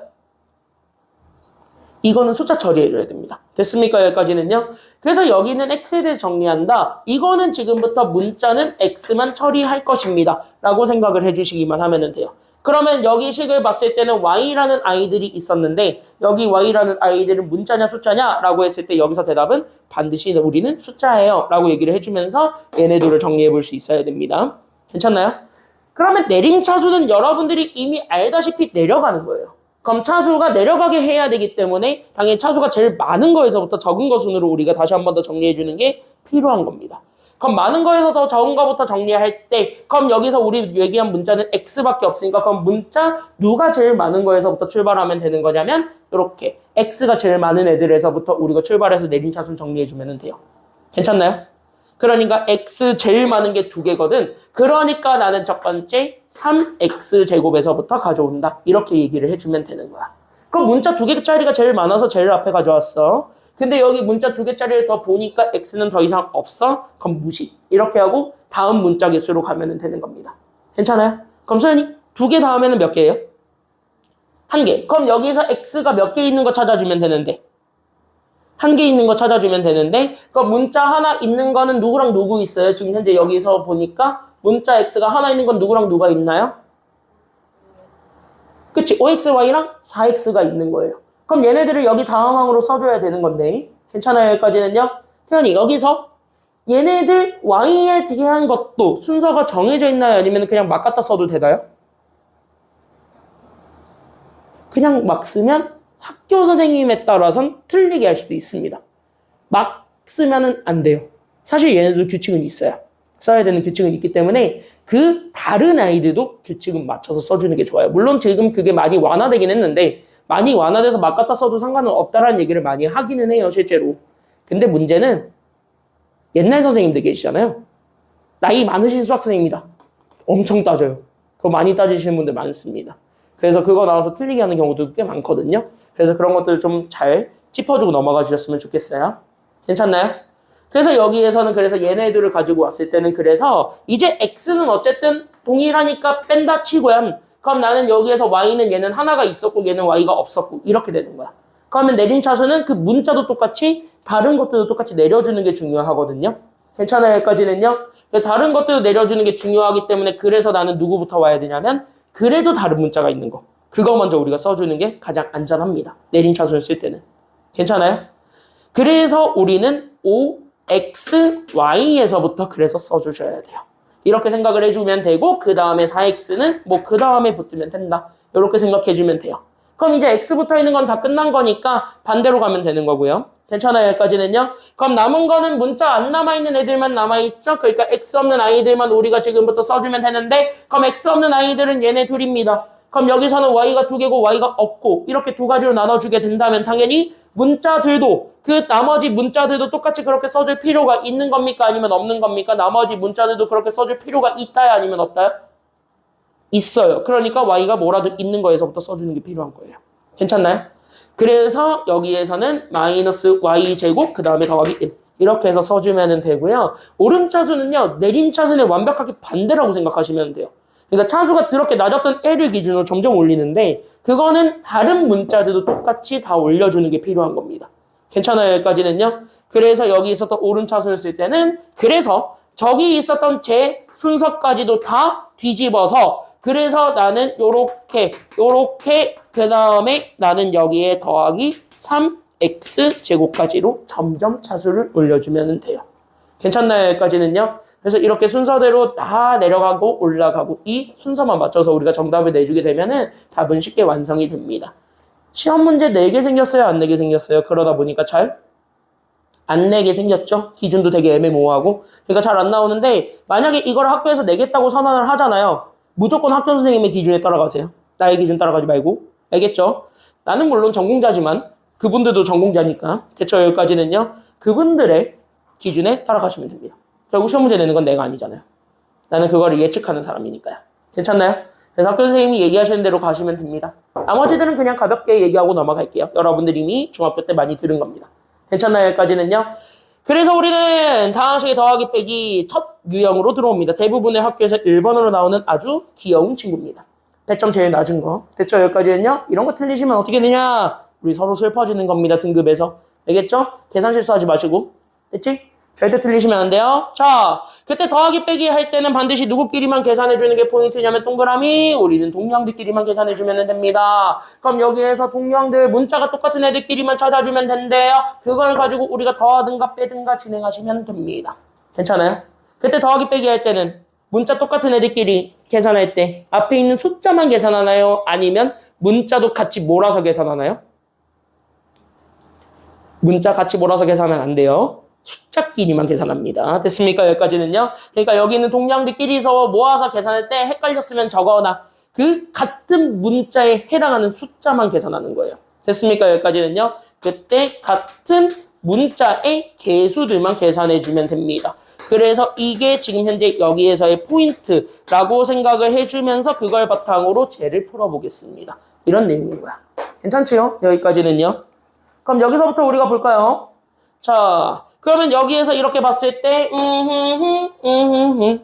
이거는 숫자 처리해줘야 됩니다. 됐습니까? 여기까지는요. 그래서 여기는 X에 대해 정리한다. 이거는 지금부터 문자는 X만 처리할 것입니다. 라고 생각을 해주시기만 하면 돼요. 그러면 여기 식을 봤을 때는 Y라는 아이들이 있었는데 여기 Y라는 아이들은 문자냐 숫자냐? 라고 했을 때 여기서 대답은 반드시 우리는 숫자예요. 라고 얘기를 해주면서 얘네들을 정리해 볼 수 있어야 됩니다. 괜찮나요? 그러면 내림차수는 여러분들이 이미 알다시피 내려가는 거예요. 그럼 차수가 내려가게 해야 되기 때문에 당연히 차수가 제일 많은 거에서부터 적은 거 순으로 우리가 다시 한 번 더 정리해 주는 게 필요한 겁니다. 그럼 많은 거에서 더 적은 거부터 정리할 때 그럼 여기서 우리 얘기한 문자는 X밖에 없으니까 그럼 문자 누가 제일 많은 거에서부터 출발하면 되는 거냐면 이렇게 X가 제일 많은 애들에서부터 우리가 출발해서 내림 차수는 정리해 주면 돼요. 괜찮나요? 그러니까 X 제일 많은 게 2개거든. 그러니까 나는 첫 번째 3X제곱에서부터 가져온다. 이렇게 얘기를 해주면 되는 거야. 그럼 문자 2개짜리가 제일 많아서 제일 앞에 가져왔어. 근데 여기 문자 2개짜리를 더 보니까 X는 더 이상 없어? 그럼 무시. 이렇게 하고 다음 문자 개수로 가면 되는 겁니다. 괜찮아요? 그럼 소연이 2개 다음에는 몇 개예요? 1개. 그럼 여기서 X가 몇 개 있는 거 찾아주면 되는데 1개 있는 거 찾아주면 되는데 그럼 문자 하나 있는 거는 누구랑 누구 있어요? 지금 현재 여기서 보니까 문자 X가 하나 있는 건 누구랑 누가 있나요? 그치? 5XY랑 4X가 있는 거예요. 그럼 얘네들을 여기 다음 항으로 써줘야 되는 건데 괜찮아요? 여기까지는요? 태연이 여기서 얘네들 Y에 대한 것도 순서가 정해져 있나요? 아니면 그냥 막 갖다 써도 되나요? 그냥 막 쓰면 학교 선생님에 따라서는 틀리게 할 수도 있습니다. 막 쓰면은 안 돼요. 사실 얘네도 규칙은 있어요. 써야 되는 규칙은 있기 때문에 그 다른 아이들도 규칙은 맞춰서 써주는 게 좋아요. 물론 지금 그게 많이 완화되긴 했는데 많이 완화돼서 막 갖다 써도 상관은 없다라는 얘기를 많이 하기는 해요. 실제로. 근데 문제는 옛날 선생님들 계시잖아요. 나이 많으신 수학 선생님이다. 엄청 따져요. 그거 많이 따지시는 분들 많습니다. 그래서 그거 나와서 틀리게 하는 경우도 꽤 많거든요. 그래서 그런 것들 좀 잘 짚어주고 넘어가 주셨으면 좋겠어요. 괜찮나요? 그래서 여기에서는 그래서 얘네들을 가지고 왔을 때는 그래서 이제 X는 어쨌든 동일하니까 뺀다 치고요. 그럼 나는 여기에서 Y는 얘는 하나가 있었고 얘는 Y가 없었고 이렇게 되는 거야. 그러면 내림차수는 그 문자도 똑같이 다른 것들도 똑같이 내려주는 게 중요하거든요. 괜찮아요? 여기까지는요. 다른 것들도 내려주는 게 중요하기 때문에 그래서 나는 누구부터 와야 되냐면 그래도 다른 문자가 있는 거. 그거 먼저 우리가 써주는 게 가장 안전합니다. 내림차수를 쓸 때는. 괜찮아요? 그래서 우리는 OXY에서부터 그래서 써주셔야 돼요. 이렇게 생각을 해주면 되고 그 다음에 4X는 뭐 그 다음에 붙으면 된다. 이렇게 생각해주면 돼요. 그럼 이제 X 붙어 있는 건 다 끝난 거니까 반대로 가면 되는 거고요. 괜찮아요? 여기까지는요? 그럼 남은 거는 문자 안 남아있는 애들만 남아있죠? 그러니까 X 없는 아이들만 우리가 지금부터 써주면 되는데 그럼 X 없는 아이들은 얘네 둘입니다. 그럼 여기서는 Y가 2개고 Y가 없고 이렇게 두 가지로 나눠주게 된다면 당연히 문자들도 그 나머지 문자들도 똑같이 그렇게 써줄 필요가 있는 겁니까? 아니면 없는 겁니까? 나머지 문자들도 그렇게 써줄 필요가 있다야 아니면 없다요? 있어요. 그러니까 Y가 뭐라도 있는 거에서부터 써주는 게 필요한 거예요. 괜찮나요? 그래서 여기에서는 마이너스 Y제곱 그 다음에 더하기 1 이렇게 해서 써주면 되고요. 오름차수는요. 내림차수는 완벽하게 반대라고 생각하시면 돼요. 그러니까 차수가 그렇게 낮았던 L을 기준으로 점점 올리는데 그거는 다른 문자들도 똑같이 다 올려주는 게 필요한 겁니다. 괜찮아요, 여기까지는요? 그래서 여기 있었던 오름차순을 쓸 때는 그래서 저기 있었던 제 순서까지도 다 뒤집어서 그래서 나는 요렇게 그 다음에 나는 여기에 더하기 3x 제곱까지로 점점 차수를 올려주면 돼요. 괜찮나요, 여기까지는요? 그래서 이렇게 순서대로 다 내려가고 올라가고 이 순서만 맞춰서 우리가 정답을 내주게 되면은 답은 쉽게 완성이 됩니다. 시험 문제 내게 생겼어요? 안 내게 생겼어요? 그러다 보니까 잘 안 내게 생겼죠? 기준도 되게 애매모호하고. 그러니까 잘 안 나오는데 만약에 이걸 학교에서 내겠다고 선언을 하잖아요. 무조건 학교 선생님의 기준에 따라가세요. 나의 기준 따라가지 말고. 알겠죠? 나는 물론 전공자지만 그분들도 전공자니까 대처 여기까지는요. 그분들의 기준에 따라가시면 됩니다. 결국 시험 문제 내는 건 내가 아니잖아요. 나는 그거를 예측하는 사람이니까요. 괜찮나요? 그래서 학교 선생님이 얘기하시는 대로 가시면 됩니다. 나머지들은 그냥 가볍게 얘기하고 넘어갈게요. 여러분들 이미 중학교 때 많이 들은 겁니다. 괜찮나요? 여기까지는요. 그래서 우리는 다항식의 더하기 빼기 첫 유형으로 들어옵니다. 대부분의 학교에서 1번으로 나오는 아주 귀여운 친구입니다. 배점 제일 낮은 거. 됐죠? 여기까지는요. 이런 거 틀리시면 어떻게 되냐? 우리 서로 슬퍼지는 겁니다. 등급에서. 알겠죠? 계산 실수하지 마시고. 됐지? 절대 틀리시면 안 돼요. 자, 그때 더하기 빼기 할 때는 반드시 누구끼리만 계산해주는 게 포인트냐면 동그라미 우리는 동료들끼리만 계산해주면 됩니다. 그럼 여기에서 동료들 문자가 똑같은 애들끼리만 찾아주면 된대요. 그걸 가지고 우리가 더하든가 빼든가 진행하시면 됩니다. 괜찮아요? 그때 더하기 빼기 할 때는 문자 똑같은 애들끼리 계산할 때 앞에 있는 숫자만 계산하나요? 아니면 문자도 같이 몰아서 계산하나요? 문자 같이 몰아서 계산하면 안 돼요. 숫자끼리만 계산합니다. 됐습니까? 여기까지는요. 그러니까 여기 있는 동량들끼리서 모아서 계산할 때 헷갈렸으면 적어나 그 같은 문자에 해당하는 숫자만 계산하는 거예요. 됐습니까? 여기까지는요. 그때 같은 문자의 개수들만 계산해주면 됩니다. 그래서 이게 지금 현재 여기에서의 포인트라고 생각을 해주면서 그걸 바탕으로 쟤를 풀어보겠습니다. 이런 내용인 거야. 괜찮지요? 여기까지는요. 그럼 여기서부터 우리가 볼까요? 자, 그러면 여기에서 이렇게 봤을 때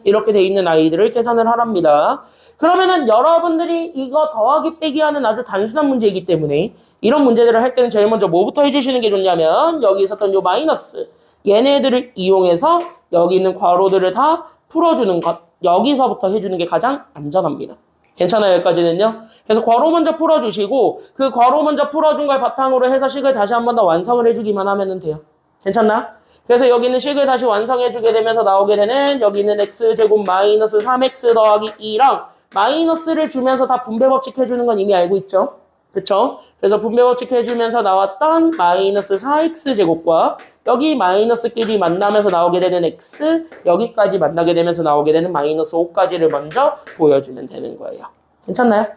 이렇게 돼 있는 아이들을 계산을 하랍니다. 그러면은 여러분들이 이거 더하기 빼기 하는 아주 단순한 문제이기 때문에 이런 문제들을 할 때는 제일 먼저 뭐부터 해주시는 게 좋냐면 여기 있었던 요 마이너스 얘네들을 이용해서 여기 있는 괄호들을 다 풀어주는 것 여기서부터 해주는 게 가장 안전합니다. 괜찮아요, 여기까지는요? 그래서 괄호 먼저 풀어주시고 그 괄호 먼저 풀어준 걸 바탕으로 해서 식을 다시 한 번 더 완성을 해주기만 하면 돼요. 괜찮나? 그래서 여기 있는 식을 다시 완성해주게 되면서 나오게 되는 여기 있는 x제곱 마이너스 3x 더하기 2랑 마이너스를 주면서 다 분배법칙 해주는 건 이미 알고 있죠? 그쵸? 그래서 분배법칙 해주면서 나왔던 마이너스 4x제곱과 여기 마이너스끼리 만나면서 나오게 되는 x 여기까지 만나게 되면서 나오게 되는 마이너스 5까지를 먼저 보여주면 되는 거예요. 괜찮나요?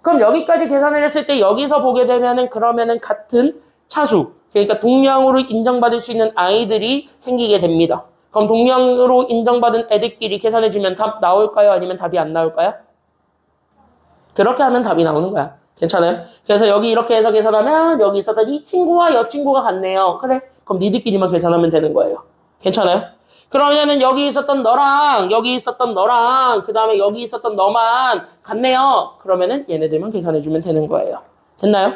그럼 여기까지 계산을 했을 때 여기서 보게 되면은 그러면은 같은 차수 그러니까 동량으로 인정받을 수 있는 아이들이 생기게 됩니다. 그럼 동량으로 인정받은 애들끼리 계산해주면 답 나올까요? 아니면 답이 안 나올까요? 그렇게 하면 답이 나오는 거야. 괜찮아요? 그래서 여기 이렇게 해서 계산하면 여기 있었던 이 친구와 여 친구가 같네요. 그래? 그럼 니들끼리만 계산하면 되는 거예요. 괜찮아요? 그러면은 여기 있었던 너랑 여기 있었던 너랑 그 다음에 여기 있었던 너만 같네요. 그러면은 얘네들만 계산해주면 되는 거예요. 됐나요?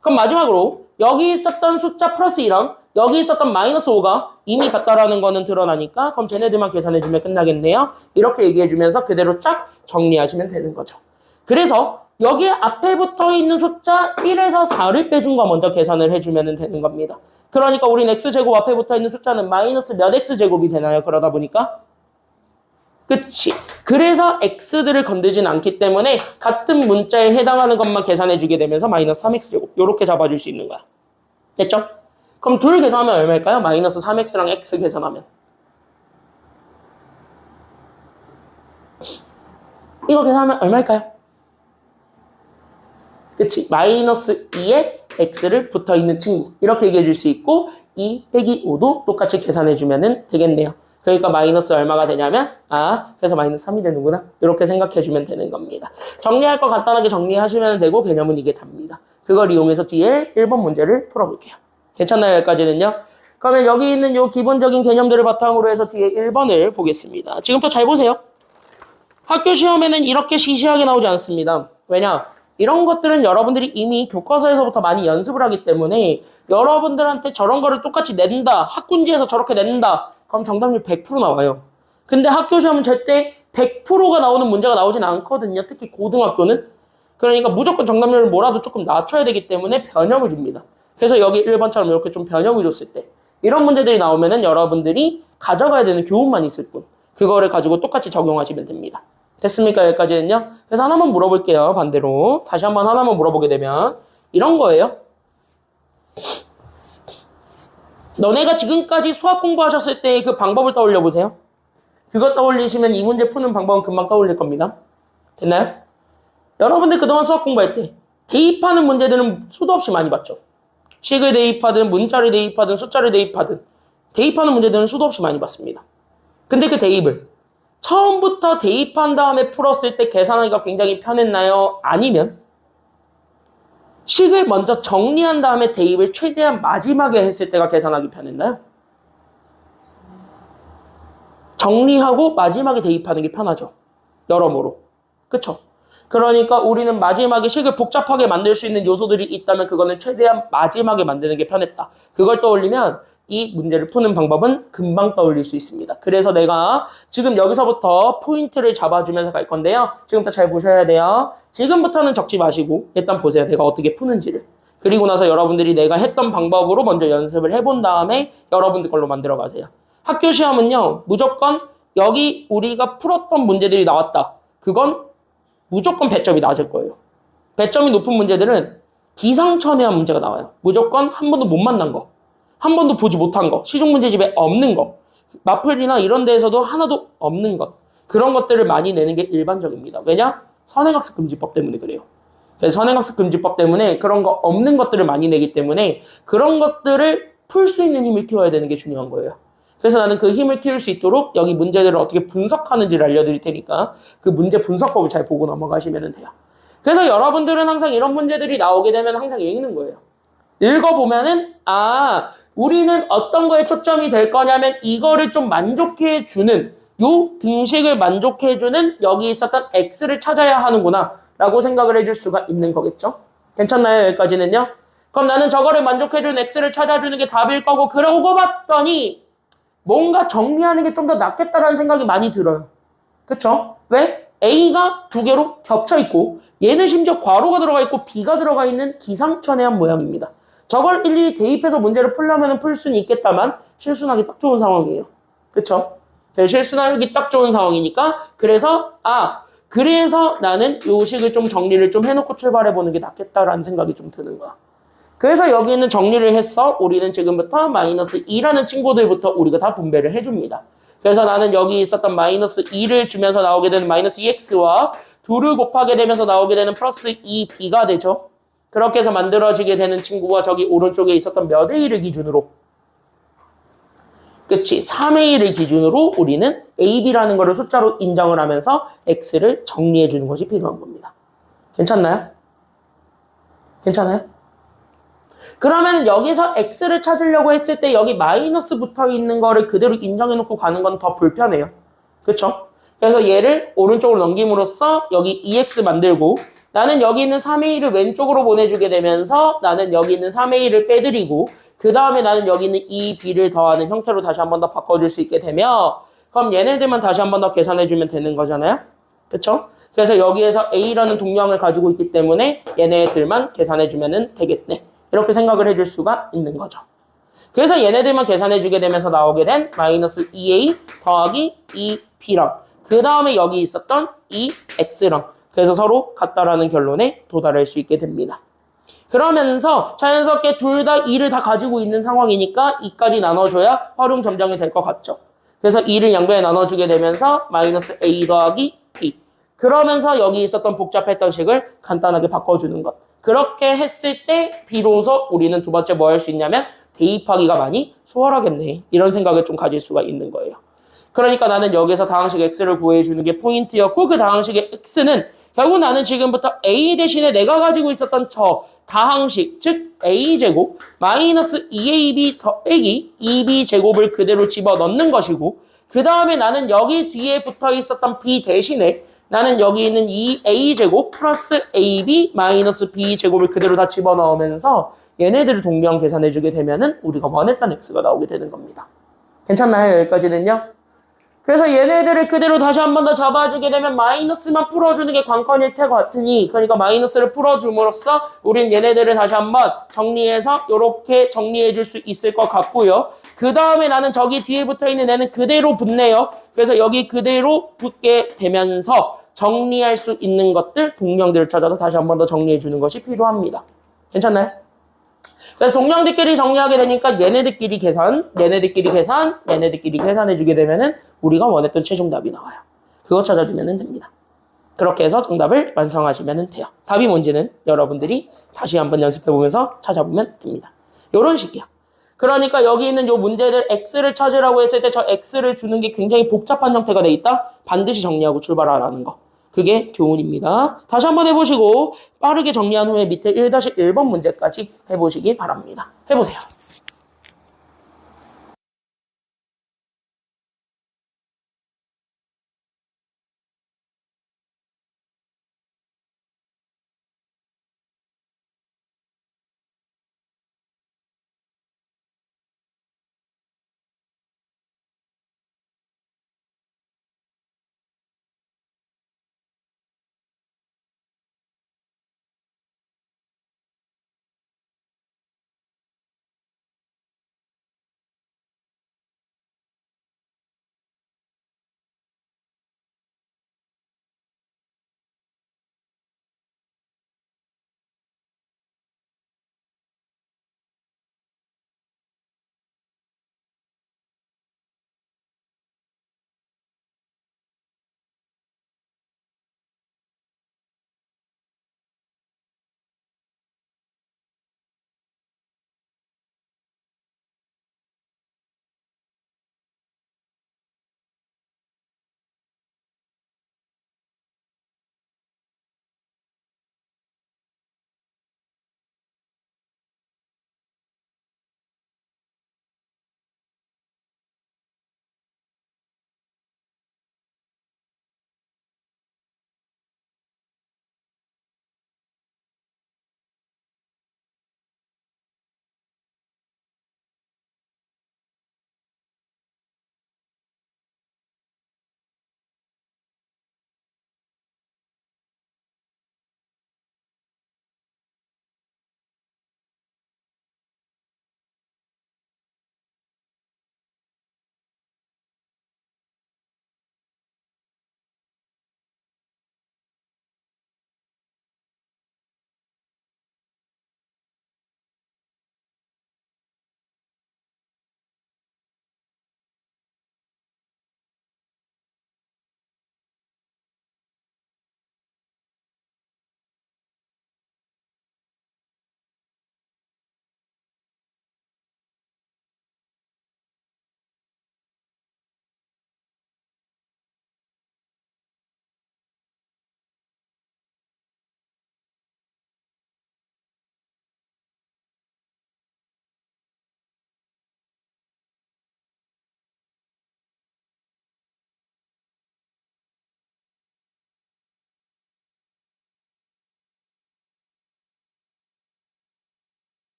그럼 마지막으로 여기 있었던 숫자 플러스 2랑 여기 있었던 마이너스 5가 이미 같다라는 거는 드러나니까 그럼 쟤네들만 계산해주면 끝나겠네요. 이렇게 얘기해주면서 그대로 쫙 정리하시면 되는 거죠. 그래서 여기 앞에 붙어 있는 숫자 1에서 4를 빼준 거 먼저 계산을 해주면 되는 겁니다. 그러니까 우린 x제곱 앞에 붙어 있는 숫자는 마이너스 몇 x제곱이 되나요? 그러다 보니까 그치. 그래서 x들을 건들진 않기 때문에 같은 문자에 해당하는 것만 계산해주게 되면서 마이너스 3x제곱 이렇게 잡아줄 수 있는 거야. 됐죠? 그럼 둘 계산하면 얼마일까요? 마이너스 3x랑 x 계산하면 이거 계산하면 얼마일까요? 그치? 마이너스 2에 x를 붙어있는 친구 이렇게 얘기해 줄 수 있고 2 빼기 5도 똑같이 계산해주면 되겠네요. 그러니까 마이너스 얼마가 되냐면 그래서 마이너스 3이 되는구나 이렇게 생각해주면 되는 겁니다. 정리할 거 간단하게 정리하시면 되고 개념은 이게 답니다. 그걸 이용해서 뒤에 1번 문제를 풀어볼게요. 괜찮나요? 여기까지는요? 그러면 여기 있는 요 기본적인 개념들을 바탕으로 해서 뒤에 1번을 보겠습니다. 지금부터 잘 보세요. 학교 시험에는 이렇게 시시하게 나오지 않습니다. 왜냐? 이런 것들은 여러분들이 이미 교과서에서부터 많이 연습을 하기 때문에 여러분들한테 저런 거를 똑같이 낸다. 학군지에서 저렇게 낸다. 그럼 정답률 100% 나와요. 근데 학교 시험은 절대 100%가 나오는 문제가 나오진 않거든요. 특히 고등학교는. 그러니까 무조건 정답률을 뭐라도 조금 낮춰야 되기 때문에 변형을 줍니다. 그래서 여기 1번처럼 이렇게 좀 변형을 줬을 때 이런 문제들이 나오면은 여러분들이 가져가야 되는 교훈만 있을 뿐 그거를 가지고 똑같이 적용하시면 됩니다. 됐습니까? 여기까지는요. 그래서 하나만 물어볼게요. 반대로 다시 한번 하나만 물어보게 되면 이런 거예요. 너네가 지금까지 수학 공부하셨을 때 그 방법을 떠올려 보세요. 그거 떠올리시면 이 문제 푸는 방법은 금방 떠올릴 겁니다. 됐나요? 여러분들 그동안 수학 공부할 때 대입하는 문제들은 수도 없이 많이 봤죠. 식을 대입하든 문자를 대입하든 숫자를 대입하든 대입하는 문제들은 수도 없이 많이 봤습니다. 근데 그 대입을 처음부터 대입한 다음에 풀었을 때 계산하기가 굉장히 편했나요? 아니면 식을 먼저 정리한 다음에 대입을 최대한 마지막에 했을 때가 계산하기 편했나요? 정리하고 마지막에 대입하는 게 편하죠. 여러모로. 그쵸? 그러니까 우리는 마지막에 식을 복잡하게 만들 수 있는 요소들이 있다면 그거는 최대한 마지막에 만드는 게 편했다. 그걸 떠올리면 이 문제를 푸는 방법은 금방 떠올릴 수 있습니다. 그래서 내가 지금 여기서부터 포인트를 잡아주면서 갈 건데요. 지금부터 잘 보셔야 돼요. 지금부터는 적지 마시고 일단 보세요. 내가 어떻게 푸는지를. 그리고 나서 여러분들이 내가 했던 방법으로 먼저 연습을 해본 다음에 여러분들 걸로 만들어 가세요. 학교 시험은요. 무조건 여기 우리가 풀었던 문제들이 나왔다. 그건 무조건 배점이 낮을 거예요. 배점이 높은 문제들은 기상천외한 문제가 나와요. 무조건 한 번도 못 만난 거. 한 번도 보지 못한 거. 시중문제집에 없는 거. 마플이나 이런 데에서도 하나도 없는 것. 그런 것들을 많이 내는 게 일반적입니다. 왜냐? 선행학습금지법 때문에 그래요. 그래서 선행학습금지법 때문에 그런 거 없는 것들을 많이 내기 때문에 그런 것들을 풀 수 있는 힘을 키워야 되는 게 중요한 거예요. 그래서 나는 그 힘을 키울 수 있도록 여기 문제들을 어떻게 분석하는지를 알려드릴 테니까 그 문제 분석법을 잘 보고 넘어가시면 돼요. 그래서 여러분들은 항상 이런 문제들이 나오게 되면 항상 읽는 거예요. 읽어보면은 우리는 어떤 거에 초점이 될 거냐면 이거를 좀 만족해주는 요 등식을 만족해주는 여기 있었던 X를 찾아야 하는구나 라고 생각을 해줄 수가 있는 거겠죠. 괜찮나요? 여기까지는요? 그럼 나는 저거를 만족해주는 X를 찾아주는 게 답일 거고 그러고 봤더니 뭔가 정리하는 게 좀 더 낫겠다라는 생각이 많이 들어요. 그쵸? 왜? A가 두 개로 겹쳐 있고 얘는 심지어 괄호가 들어가 있고 B가 들어가 있는 기상천외한 모양입니다. 저걸 일일이 대입해서 문제를 풀려면 풀 수는 있겠다만 실순하기 딱 좋은 상황이에요. 그쵸? 실순하기 딱 좋은 상황이니까 그래서 나는 요 식을 좀 정리를 좀 해놓고 출발해보는 게 낫겠다라는 생각이 좀 드는 거야. 그래서 여기 있는 정리를 해서 우리는 지금부터 마이너스 2라는 친구들부터 우리가 다 분배를 해줍니다. 그래서 나는 여기 있었던 마이너스 2를 주면서 나오게 되는 마이너스 2x와 2를 곱하게 되면서 나오게 되는 플러스 2b가 되죠. 그렇게 해서 만들어지게 되는 친구와 저기 오른쪽에 있었던 몇 a를 기준으로 그치 3a를 기준으로 우리는 ab라는 거를 숫자로 인정을 하면서 x를 정리해 주는 것이 필요한 겁니다. 괜찮나요? 괜찮아요? 그러면 여기서 x를 찾으려고 했을 때 여기 마이너스 붙어 있는 거를 그대로 인정해 놓고 가는 건 더 불편해요. 그쵸? 그래서 얘를 오른쪽으로 넘김으로써 여기 2x 만들고 나는 여기 있는 3a를 왼쪽으로 보내주게 되면서 나는 여기 있는 3a를 빼드리고 그 다음에 나는 여기 있는 2b를 더하는 형태로 다시 한 번 더 바꿔줄 수 있게 되면 그럼 얘네들만 다시 한 번 더 계산해주면 되는 거잖아요. 그쵸? 그래서 여기에서 a라는 동량을 가지고 있기 때문에 얘네들만 계산해주면 되겠네. 이렇게 생각을 해줄 수가 있는 거죠. 그래서 얘네들만 계산해주게 되면서 나오게 된 마이너스 2a 더하기 2b랑 그 다음에 여기 있었던 2x랑 그래서 서로 같다라는 결론에 도달할 수 있게 됩니다. 그러면서 자연스럽게 둘 다 2를 다 가지고 있는 상황이니까 2까지 나눠줘야 활용 점정이 될 것 같죠. 그래서 2를 양변에 나눠주게 되면서 마이너스 a 더하기 b 그러면서 여기 있었던 복잡했던 식을 간단하게 바꿔주는 것. 그렇게 했을 때 비로소 우리는 두 번째 뭐 할 수 있냐면 대입하기가 많이 수월하겠네. 이런 생각을 좀 가질 수가 있는 거예요. 그러니까 나는 여기서 다항식 x를 구해주는 게 포인트였고 그 다항식의 x는 결국 나는 지금부터 a 대신에 내가 가지고 있었던 저 다항식 즉 a제곱 마이너스 2ab 더하기 2b제곱을 그대로 집어넣는 것이고 그 다음에 나는 여기 뒤에 붙어 있었던 b 대신에 나는 여기 있는 이 a제곱 플러스 ab 마이너스 b제곱을 그대로 다 집어넣으면서 얘네들을 동량 계산해주게 되면은 우리가 원했던 x가 나오게 되는 겁니다. 괜찮나요? 여기까지는요? 그래서 얘네들을 그대로 다시 한 번 더 잡아주게 되면 마이너스만 풀어주는 게 관건일 것 같으니, 그러니까 마이너스를 풀어줌으로써 우린 얘네들을 다시 한 번 정리해서 이렇게 정리해 줄 수 있을 것 같고요. 그 다음에 나는 저기 뒤에 붙어있는 애는 그대로 붙네요. 그래서 여기 그대로 붙게 되면서 정리할 수 있는 것들, 동량들을 찾아서 다시 한 번 더 정리해 주는 것이 필요합니다. 괜찮나요? 그래서 동량들끼리 정리하게 되니까 얘네들끼리 계산, 얘네들끼리 계산, 얘네들끼리 계산해주게 되면은 우리가 원했던 최종 답이 나와요. 그거 찾아주면 됩니다. 그렇게 해서 정답을 완성하시면 돼요. 답이 뭔지는 여러분들이 다시 한번 연습해보면서 찾아보면 됩니다. 이런 식이야. 그러니까 여기 있는 요 문제들 x를 찾으라고 했을 때 저 x를 주는 게 굉장히 복잡한 형태가 돼 있다. 반드시 정리하고 출발하라는 거. 그게 교훈입니다. 다시 한번 해보시고 빠르게 정리한 후에 밑에 1-1번 문제까지 해보시기 바랍니다. 해보세요.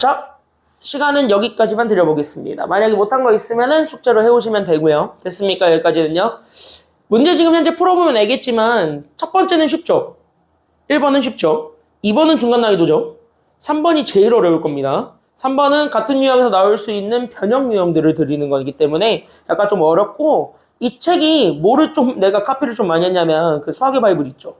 자, 시간은 여기까지만 드려보겠습니다. 만약에 못한 거 있으면은 숙제로 해오시면 되고요. 됐습니까? 여기까지는요. 문제 지금 현재 풀어보면 알겠지만 첫 번째는 쉽죠. 1번은 쉽죠. 2번은 중간 난이도죠. 3번이 제일 어려울 겁니다. 3번은 같은 유형에서 나올 수 있는 변형 유형들을 드리는 거기 때문에 약간 좀 어렵고, 이 책이 뭐를 좀 내가 카피를 좀 많이 했냐면 그 수학의 바이블 있죠.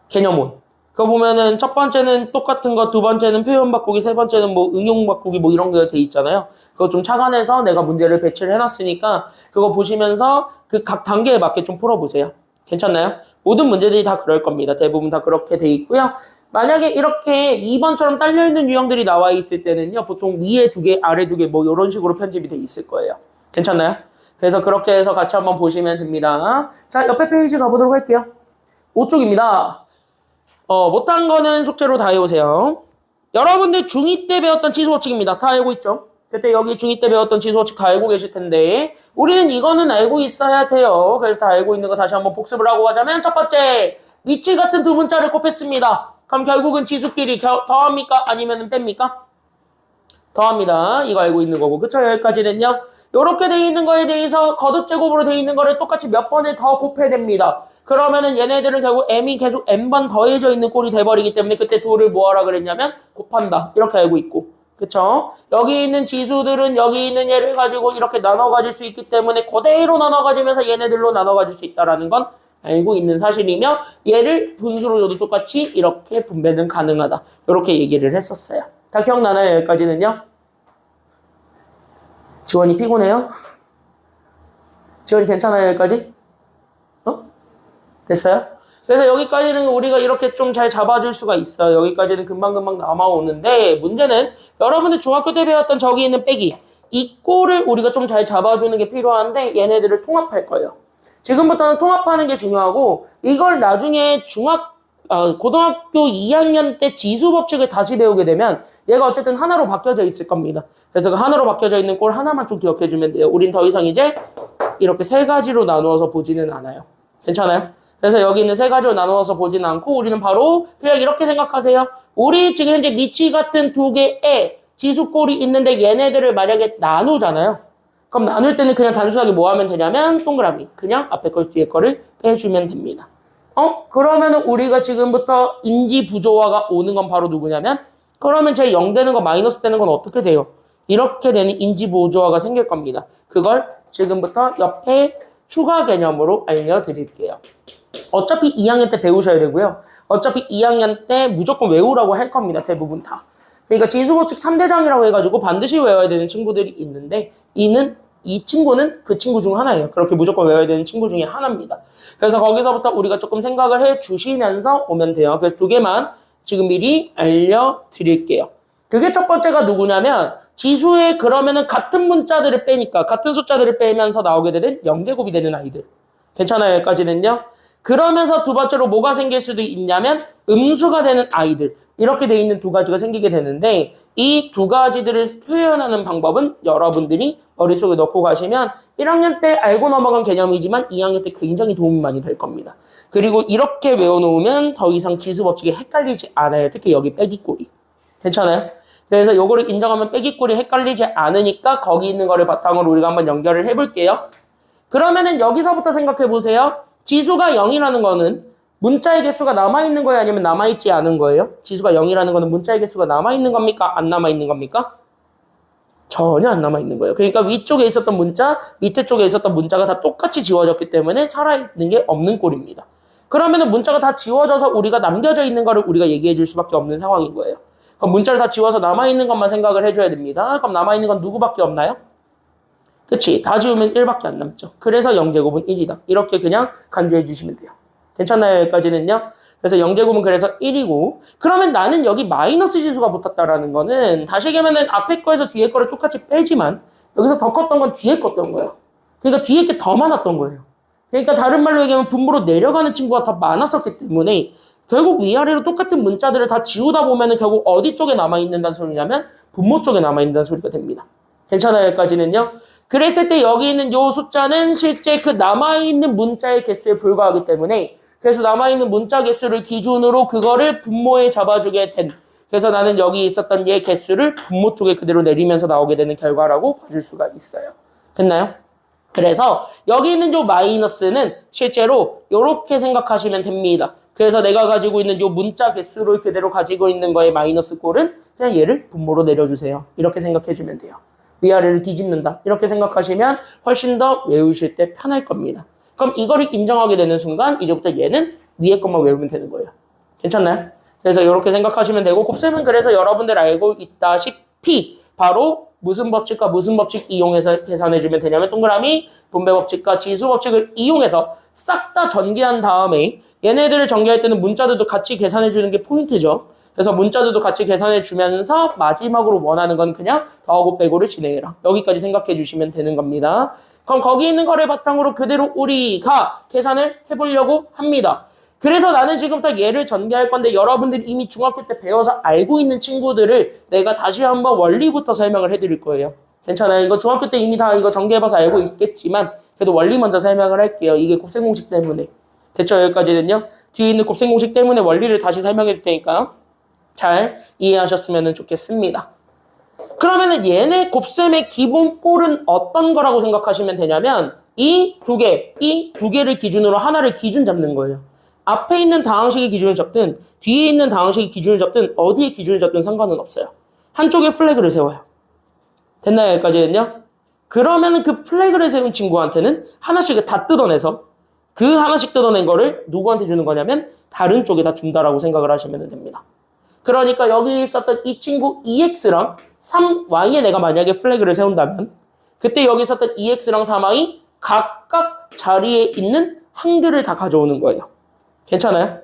개념론. 그거 보면은 첫 번째는 똑같은 거, 두 번째는 표현 바꾸기, 세 번째는 뭐 응용 바꾸기 뭐 이런 게 돼 있잖아요. 그거 좀 착안해서 내가 문제를 배치를 해놨으니까 그거 보시면서 그 각 단계에 맞게 좀 풀어보세요. 괜찮나요? 모든 문제들이 다 그럴 겁니다. 대부분 다 그렇게 돼 있고요. 만약에 이렇게 2번처럼 딸려있는 유형들이 나와 있을 때는요, 보통 위에 두 개, 아래 두 개 뭐 이런 식으로 편집이 돼 있을 거예요. 괜찮나요? 그래서 그렇게 해서 같이 한번 보시면 됩니다. 자, 옆에 페이지 가보도록 할게요. 5쪽입니다. 못한 거는 숙제로 다 해오세요. 여러분들 중2 때 배웠던 지수법칙입니다. 다 알고 있죠? 그때 여기 중2 때 배웠던 지수법칙 다 알고 계실 텐데, 우리는 이거는 알고 있어야 돼요. 그래서 다 알고 있는 거 다시 한번 복습을 하고 가자면, 첫 번째, 위치 같은 두 문자를 곱했습니다. 그럼 결국은 지수끼리 더합니까? 아니면 뺍니까? 더합니다. 이거 알고 있는 거고. 그쵸? 여기까지는요. 요렇게 돼 있는 거에 대해서 거듭제곱으로 돼 있는 거를 똑같이 몇 번을 더 곱해야 됩니다. 그러면은 얘네들은 결국 m이 계속 n번 더해져 있는 꼴이 돼버리기 때문에 그때 둘을 뭐하라 그랬냐면 곱한다. 이렇게 알고 있고. 그쵸? 여기 있는 지수들은 여기 있는 얘를 가지고 이렇게 나눠 가질 수 있기 때문에 그대로 나눠 가지면서 얘네들로 나눠 가질 수 있다라는 건 알고 있는 사실이며, 얘를 분수로 줘도 똑같이 이렇게 분배는 가능하다. 이렇게 얘기를 했었어요. 다 기억나나요? 여기까지는요? 지원이 피곤해요? 지원이 괜찮아요? 여기까지? 됐어요? 그래서 여기까지는 우리가 이렇게 좀 잘 잡아줄 수가 있어요. 여기까지는 금방금방 남아오는데, 문제는 여러분들 중학교 때 배웠던 저기 있는 빼기, 이 꼴을 우리가 좀 잘 잡아주는 게 필요한데 얘네들을 통합할 거예요. 지금부터는 통합하는 게 중요하고, 이걸 나중에 고등학교 2학년 때 지수법칙을 다시 배우게 되면 얘가 어쨌든 하나로 바뀌어져 있을 겁니다. 그래서 그 하나로 바뀌어져 있는 꼴 하나만 좀 기억해주면 돼요. 우린 더 이상 이제 이렇게 세 가지로 나누어서 보지는 않아요. 괜찮아요? 그래서 여기 있는 세 가지로 나누어서 보지는 않고 우리는 바로 그냥 이렇게 생각하세요. 우리 지금 현재 미치 같은 두 개의 지수꼴이 있는데 얘네들을 만약에 나누잖아요. 그럼 나눌 때는 그냥 단순하게 뭐 하면 되냐면 동그라미. 그냥 앞에 걸 뒤에 거를 빼주면 됩니다. 그러면은 우리가 지금부터 인지 부조화가 오는 건 바로 누구냐면, 그러면 제 0 되는 거 마이너스 되는 건 어떻게 돼요? 이렇게 되는 인지 부조화가 생길 겁니다. 그걸 지금부터 옆에 추가 개념으로 알려드릴게요. 어차피 2학년 때 배우셔야 되고요. 어차피 2학년 때 무조건 외우라고 할 겁니다. 대부분 다. 그러니까 지수법칙 3대장이라고 해가지고 반드시 외워야 되는 친구들이 있는데, 이 친구는 그 친구 중 하나예요. 그렇게 무조건 외워야 되는 친구 중에 하나입니다. 그래서 거기서부터 우리가 조금 생각을 해 주시면서 오면 돼요. 그래서 두 개만 지금 미리 알려드릴게요. 그게 첫 번째가 누구냐면, 지수에 그러면은 같은 문자들을 빼니까 같은 숫자들을 빼면서 나오게 되는 0제곱이 되는 아이들. 괜찮아요? 여기까지는요? 그러면서 두 번째로 뭐가 생길 수도 있냐면 음수가 되는 아이들. 이렇게 돼 있는 두 가지가 생기게 되는데, 이 두 가지들을 표현하는 방법은 여러분들이 머릿속에 넣고 가시면 1학년 때 알고 넘어간 개념이지만 2학년 때 굉장히 도움이 많이 될 겁니다. 그리고 이렇게 외워놓으면 더 이상 지수법칙이 헷갈리지 않아요. 특히 여기 빼기꼴이. 괜찮아요? 그래서 요거를 인정하면 빼기꼴이 헷갈리지 않으니까 거기 있는 거를 바탕으로 우리가 한번 연결을 해볼게요. 그러면은 여기서부터 생각해 보세요. 지수가 0이라는 거는 문자의 개수가 남아있는 거예요? 아니면 남아있지 않은 거예요? 지수가 0이라는 거는 문자의 개수가 남아있는 겁니까? 안 남아있는 겁니까? 전혀 안 남아있는 거예요. 그러니까 위쪽에 있었던 문자, 밑에 쪽에 있었던 문자가 다 똑같이 지워졌기 때문에 살아있는 게 없는 꼴입니다. 그러면은 문자가 다 지워져서 우리가 남겨져 있는 거를 우리가 얘기해 줄 수밖에 없는 상황인 거예요. 그럼 문자를 다 지워서 남아있는 것만 생각을 해줘야 됩니다. 그럼 남아있는 건 누구밖에 없나요? 그치? 다 지우면 1밖에 안 남죠. 그래서 0제곱은 1이다. 이렇게 그냥 간주해 주시면 돼요. 괜찮나요? 여기까지는요? 그래서 0제곱은 그래서 1이고, 그러면 나는 여기 마이너스 지수가 붙었다라는 거는 다시 얘기하면은 앞에 거에서 뒤에 거를 똑같이 빼지만 여기서 더 컸던 건 뒤에 컸던 거예요. 그러니까 뒤에 게 더 많았던 거예요. 그러니까 다른 말로 얘기하면 분모로 내려가는 친구가 더 많았었기 때문에 결국 위아래로 똑같은 문자들을 다 지우다 보면은 결국 어디 쪽에 남아있는다는 소리냐면 분모 쪽에 남아있는다는 소리가 됩니다. 괜찮아요? 여기까지는요? 그랬을 때 여기 있는 요 숫자는 실제 그 남아있는 문자의 개수에 불과하기 때문에, 그래서 남아있는 문자 개수를 기준으로 그거를 분모에 잡아주게 된, 그래서 나는 여기 있었던 얘 개수를 분모 쪽에 그대로 내리면서 나오게 되는 결과라고 봐줄 수가 있어요. 됐나요? 그래서 여기 있는 요 마이너스는 실제로 이렇게 생각하시면 됩니다. 그래서 내가 가지고 있는 요 문자 개수를 그대로 가지고 있는 거의 마이너스 꼴은 그냥 얘를 분모로 내려주세요. 이렇게 생각해주면 돼요. 위아래를 뒤집는다. 이렇게 생각하시면 훨씬 더 외우실 때 편할 겁니다. 그럼 이거를 인정하게 되는 순간 이제부터 얘는 위에 것만 외우면 되는 거예요. 괜찮나요? 그래서 이렇게 생각하시면 되고 곱셈은 그래서 여러분들 알고 있다시피 바로 무슨 법칙과 무슨 법칙 이용해서 계산해주면 되냐면 동그라미 분배 법칙과 지수 법칙을 이용해서 싹 다 전개한 다음에 얘네들을 전개할 때는 문자들도 같이 계산해주는 게 포인트죠. 그래서 문자들도 같이 계산해주면서 마지막으로 원하는 건 그냥 더하고 빼고를 진행해라. 여기까지 생각해 주시면 되는 겁니다. 그럼 거기 있는 거를 바탕으로 그대로 우리가 계산을 해보려고 합니다. 그래서 나는 지금부터 얘를 전개할 건데 여러분들이 이미 중학교 때 배워서 알고 있는 친구들을 내가 다시 한번 원리부터 설명을 해드릴 거예요. 괜찮아요? 이거 중학교 때 이미 다 이거 전개해봐서 알고 있겠지만 그래도 원리 먼저 설명을 할게요. 이게 곱셈 공식 때문에. 됐죠? 여기까지는요. 뒤에 있는 곱셈 공식 때문에 원리를 다시 설명해 줄 테니까 잘 이해하셨으면 좋겠습니다. 그러면은 얘네 곱셈의 기본꼴은 어떤 거라고 생각하시면 되냐면 이 두 개를 기준으로 하나를 기준 잡는 거예요. 앞에 있는 다항식의 기준을 잡든 뒤에 있는 다항식의 기준을 잡든 어디에 기준을 잡든 상관은 없어요. 한쪽에 플래그를 세워요. 됐나요? 여기까지는요? 그러면 그 플래그를 세운 친구한테는 하나씩을 다 뜯어내서 그 하나씩 뜯어낸 거를 누구한테 주는 거냐면 다른 쪽에다 준다라고 생각을 하시면 됩니다. 그러니까 여기 있었던 이 친구 2x랑 3y에 내가 만약에 플래그를 세운다면 그때 여기 있었던 2x랑 3y 각각 자리에 있는 항들을 다 가져오는 거예요. 괜찮아요?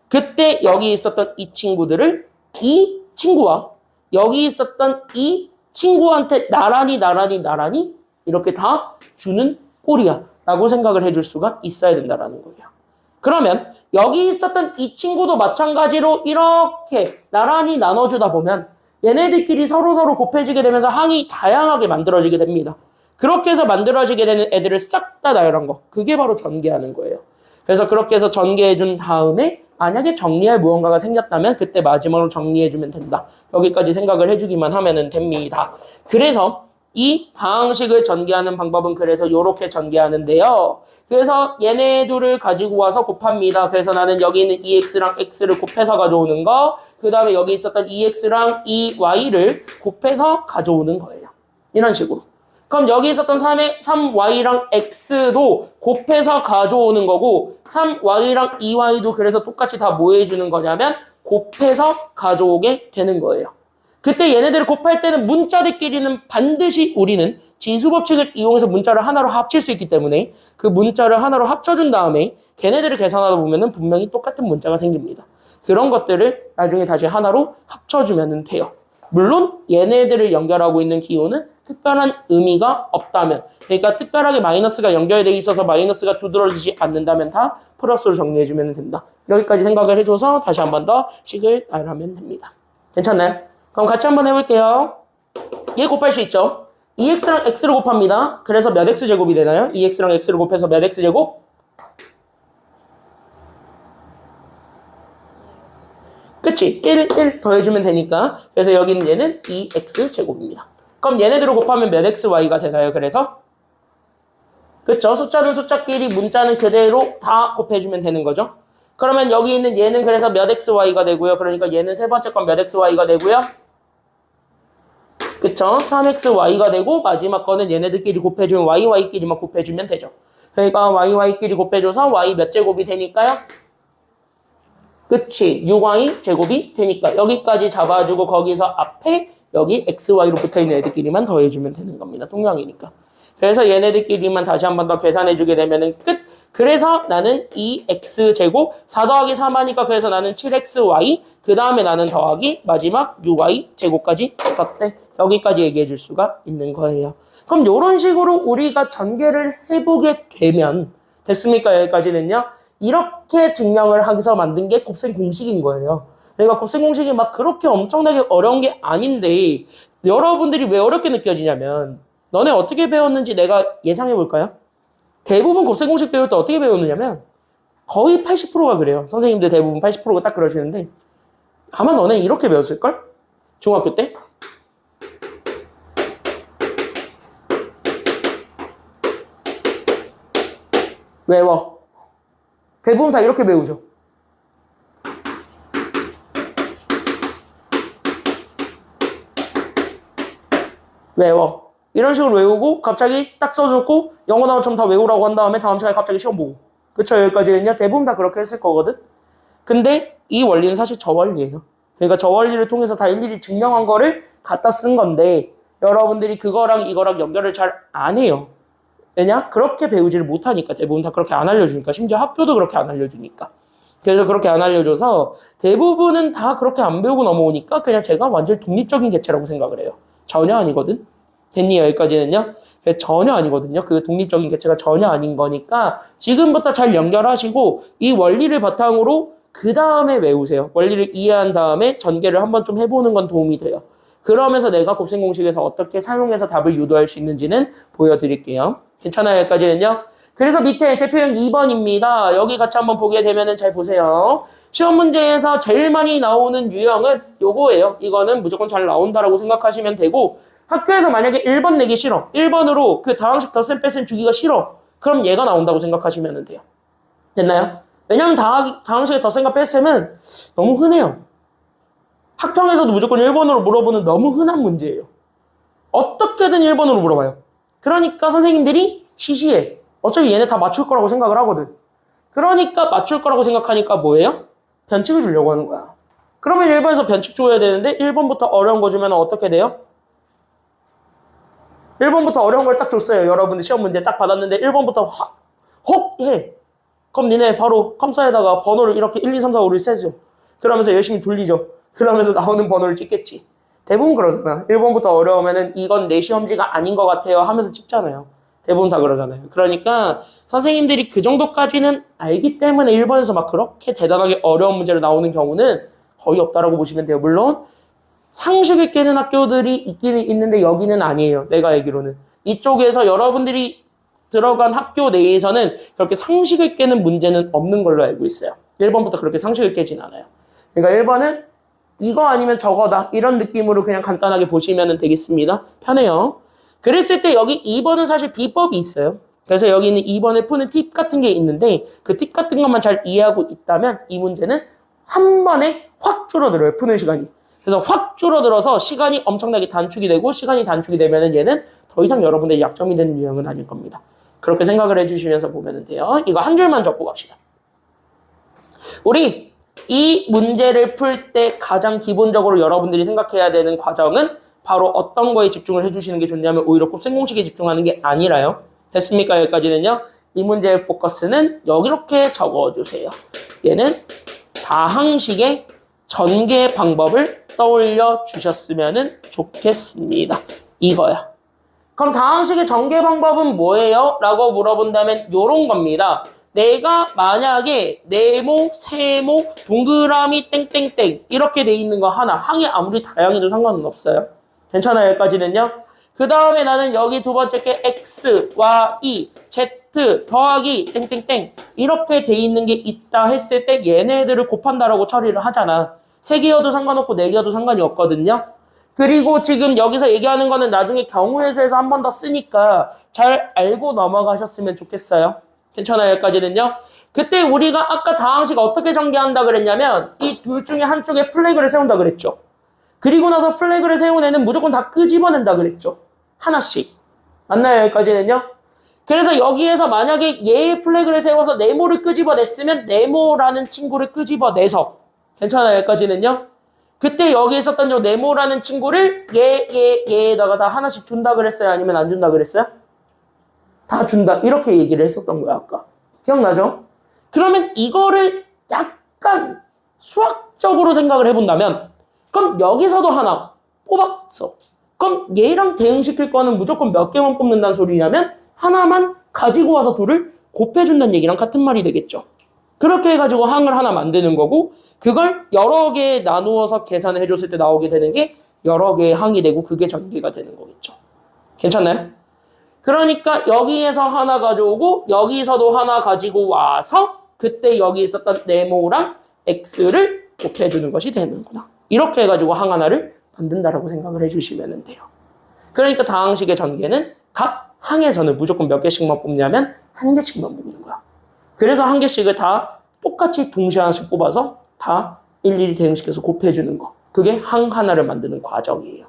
그때 여기 있었던 이 친구들을 이 친구와 여기 있었던 이 친구한테 나란히 이렇게 다 주는 꼴이야 라고 생각을 해줄 수가 있어야 된다는 거예요. 그러면 여기 있었던 이 친구도 마찬가지로 이렇게 나란히 나눠주다 보면 얘네들끼리 서로 곱해지게 되면서 항이 다양하게 만들어지게 됩니다. 그렇게 해서 만들어지게 되는 애들을 싹 다 나열한 거. 그게 바로 전개하는 거예요. 그래서 그렇게 해서 전개해준 다음에 만약에 정리할 무언가가 생겼다면 그때 마지막으로 정리해주면 된다. 여기까지 생각을 해주기만 하면 됩니다. 그래서 이 방식을 전개하는 방법은 그래서 이렇게 전개하는데요. 그래서 얘네 둘을 가지고 와서 곱합니다. 그래서 나는 여기 있는 2x랑 x를 곱해서 가져오는 거, 그 다음에 여기 있었던 2x랑 2y를 곱해서 가져오는 거예요. 이런 식으로. 그럼 여기 있었던 3y랑 x도 곱해서 가져오는 거고 3y랑 2y도 그래서 똑같이 다 뭐 해주는 거냐면 곱해서 가져오게 되는 거예요. 그때 얘네들을 곱할 때는 문자들끼리는 반드시 우리는 지수법칙을 이용해서 문자를 하나로 합칠 수 있기 때문에 그 문자를 하나로 합쳐준 다음에 걔네들을 계산하다 보면 분명히 똑같은 문자가 생깁니다. 그런 것들을 나중에 다시 하나로 합쳐주면 돼요. 물론 얘네들을 연결하고 있는 기호는 특별한 의미가 없다면, 그러니까 특별하게 마이너스가 연결되어 있어서 마이너스가 두드러지지 않는다면 다 플러스로 정리해주면 된다. 여기까지 생각을 해줘서 다시 한 번 더 식을 나열하면 됩니다. 괜찮나요? 그럼 같이 한번 해볼게요. 얘 곱할 수 있죠? 2x랑 x를 곱합니다. 그래서 몇 x제곱이 되나요? 2x랑 x를 곱해서 몇 x제곱? 그치? 1 더해주면 되니까. 그래서 여기는 얘는 2x제곱입니다. 그럼 얘네들을 곱하면 몇 xy가 되나요? 그래서? 그쵸? 숫자는 숫자끼리 문자는 그대로 다 곱해주면 되는 거죠. 그러면 여기 있는 얘는 그래서 몇 xy가 되고요. 그러니까 얘는 세 번째 건 몇 xy가 되고요. 그쵸? 3xy가 되고 마지막 거는 얘네들끼리 곱해주면 y끼리만 곱해주면 되죠. 그러니까 y끼리 곱해줘서 y 몇 제곱이 되니까요? 그치? 6y 제곱이 되니까 여기까지 잡아주고 거기서 앞에 여기 xy로 붙어있는 애들끼리만 더해주면 되는 겁니다. 동량이니까. 그래서 얘네들끼리만 다시 한 번 더 계산해주게 되면은 끝. 그래서 나는 2x제곱 4 더하기 3 하니까 그래서 나는 7xy 그 다음에 나는 더하기 마지막 6y 제곱까지 어떻대? 여기까지 얘기해 줄 수가 있는 거예요. 그럼 이런 식으로 우리가 전개를 해보게 되면 됐습니까? 여기까지는요. 이렇게 증명을 하면서 만든 게 곱셈 공식인 거예요. 그러니까 곱셈 공식이 막 그렇게 엄청나게 어려운 게 아닌데 여러분들이 왜 어렵게 느껴지냐면 너네 어떻게 배웠는지 내가 예상해 볼까요? 대부분 곱셈 공식 배울 때 어떻게 배웠느냐면 거의 80%가 그래요. 선생님들 대부분 80%가 딱 그러시는데 아마 너네 이렇게 배웠을걸? 중학교 때? 외워. 대부분 다 이렇게 배우죠. 외워. 이런 식으로 외우고 갑자기 딱 써줬고 영어 나온 처럼 다 외우라고 한 다음에 다음 시간에 갑자기 시험 보고. 그쵸? 여기까지는요. 대부분 다 그렇게 했을 거거든. 근데 이 원리는 사실 저 원리예요. 그러니까 저 원리를 통해서 다 일일이 증명한 거를 갖다 쓴 건데 여러분들이 그거랑 이거랑 연결을 잘 안 해요. 왜냐? 그렇게 배우지를 못하니까. 대부분 다 그렇게 안 알려주니까. 심지어 학교도 그렇게 안 알려주니까. 그래서 그렇게 안 알려줘서 대부분은 다 그렇게 안 배우고 넘어오니까 그냥 제가 완전 독립적인 개체라고 생각을 해요. 전혀 아니거든. 됐니? 여기까지는요? 전혀 아니거든요. 그 독립적인 개체가 전혀 아닌 거니까 지금부터 잘 연결하시고 이 원리를 바탕으로 그 다음에 외우세요. 원리를 이해한 다음에 전개를 한번 좀 해보는 건 도움이 돼요. 그러면서 내가 곱셈 공식에서 어떻게 사용해서 답을 유도할 수 있는지는 보여드릴게요. 괜찮아요? 여기까지는요? 그래서 밑에 대표형 2번입니다. 여기 같이 한번 보게 되면 잘 보세요. 시험 문제에서 제일 많이 나오는 유형은 요거예요. 이거는 무조건 잘 나온다라고 생각하시면 되고 학교에서 만약에 1번 내기 싫어. 1번으로 그 다항식 덧셈 뺄셈 주기가 싫어. 그럼 얘가 나온다고 생각하시면 돼요. 됐나요? 왜냐면 다항식의 덧셈과 뺄셈은 너무 흔해요. 학평에서도 무조건 1번으로 물어보는 너무 흔한 문제예요. 어떻게든 1번으로 물어봐요. 그러니까 선생님들이 시시해. 어차피 얘네 다 맞출 거라고 생각을 하거든. 그러니까 맞출 거라고 생각하니까 뭐예요? 변칙을 주려고 하는 거야. 그러면 1번에서 변칙 줘야 되는데 1번부터 어려운 거 주면 어떻게 돼요? 1번부터 어려운 걸 딱 줬어요. 여러분들 시험 문제 딱 받았는데 1번부터 혹 해. 그럼 니네 바로 컴사에다가 번호를 이렇게 1, 2, 3, 4, 5를 세죠. 그러면서 열심히 돌리죠. 그러면서 나오는 번호를 찍겠지. 대부분 그러잖아. 1번부터 어려우면은 이건 내 시험지가 아닌 것 같아요 하면서 찍잖아요. 대부분 다 그러잖아요. 그러니까 선생님들이 그 정도까지는 알기 때문에 1번에서 막 그렇게 대단하게 어려운 문제로 나오는 경우는 거의 없다라고 보시면 돼요. 물론 상식을 깨는 학교들이 있기는 있는데 여기는 아니에요. 내가 알기로는. 이쪽에서 여러분들이 들어간 학교 내에서는 그렇게 상식을 깨는 문제는 없는 걸로 알고 있어요. 1번부터 그렇게 상식을 깨진 않아요. 그러니까 1번은 이거 아니면 저거다. 이런 느낌으로 그냥 간단하게 보시면 되겠습니다. 편해요. 그랬을 때 여기 2번은 사실 비법이 있어요. 그래서 여기 있는 2번에 푸는 팁 같은 게 있는데 그 팁 같은 것만 잘 이해하고 있다면 이 문제는 한 번에 확 줄어들어요. 푸는 시간이. 그래서 확 줄어들어서 시간이 엄청나게 단축이 되고 시간이 단축이 되면 얘는 더 이상 여러분들의 약점이 되는 유형은 아닐 겁니다. 그렇게 생각을 해주시면서 보면 돼요. 이거 한 줄만 적고 갑시다. 우리 이 문제를 풀 때 가장 기본적으로 여러분들이 생각해야 되는 과정은 바로 어떤 거에 집중을 해주시는 게 좋냐면 오히려 곱셈 공식에 집중하는 게 아니라요. 됐습니까? 여기까지는요. 이 문제의 포커스는 여기 이렇게 적어주세요. 얘는 다항식의 전개 방법을 떠올려 주셨으면 좋겠습니다. 이거야. 그럼 다항식의 전개 방법은 뭐예요? 라고 물어본다면 이런 겁니다. 내가 만약에 네모, 세모, 동그라미, 땡땡땡 이렇게 돼 있는 거 하나 항이 아무리 다양해도 상관은 없어요. 괜찮아요? 여기까지는요. 그 다음에 나는 여기 두 번째 게 X, Y, Z 더하기 땡땡땡 이렇게 돼 있는 게 있다 했을 때 얘네들을 곱한다라고 처리를 하잖아. 3개여도 상관없고 4개여도 상관이 없거든요. 그리고 지금 여기서 얘기하는 거는 나중에 경우의 수에서 한 번 더 쓰니까 잘 알고 넘어가셨으면 좋겠어요. 괜찮아요? 여기까지는요. 그때 우리가 아까 다항식 어떻게 전개한다 그랬냐면 이 둘 중에 한쪽에 플래그를 세운다 그랬죠. 그리고 나서 플래그를 세운 애는 무조건 다 끄집어낸다 그랬죠. 하나씩. 맞나요? 여기까지는요. 그래서 여기에서 만약에 얘의 플래그를 세워서 네모를 끄집어냈으면 네모라는 친구를 끄집어내서 괜찮아요? 여기까지는요. 그때 여기 있었던 요 네모라는 친구를 얘에다가 다 하나씩 준다 그랬어요? 아니면 안 준다 그랬어요? 다 준다. 이렇게 얘기를 했었던 거야, 아까. 기억나죠? 그러면 이거를 약간 수학적으로 생각을 해본다면 그럼 여기서도 하나 뽑았어. 그럼 얘랑 대응시킬 거는 무조건 몇 개만 뽑는다는 소리냐면 하나만 가지고 와서 둘을 곱해준다는 얘기랑 같은 말이 되겠죠. 그렇게 해가지고 항을 하나 만드는 거고 그걸 여러 개 나누어서 계산을 해줬을 때 나오게 되는 게 여러 개의 항이 되고 그게 전개가 되는 거겠죠. 괜찮나요? 그러니까 여기에서 하나 가져오고 여기서도 하나 가지고 와서 그때 여기 있었던 네모랑 x를 곱해주는 것이 되는구나. 이렇게 해가지고 항하나를 만든다라고 생각을 해주시면 돼요. 그러니까 다항식의 전개는 각 항에서는 무조건 몇 개씩만 뽑냐면 한 개씩만 뽑는 거야. 그래서 한 개씩을 다 똑같이 동시에 하나씩 뽑아서 다 일일이 대응시켜서 곱해주는 거. 그게 항 하나를 만드는 과정이에요.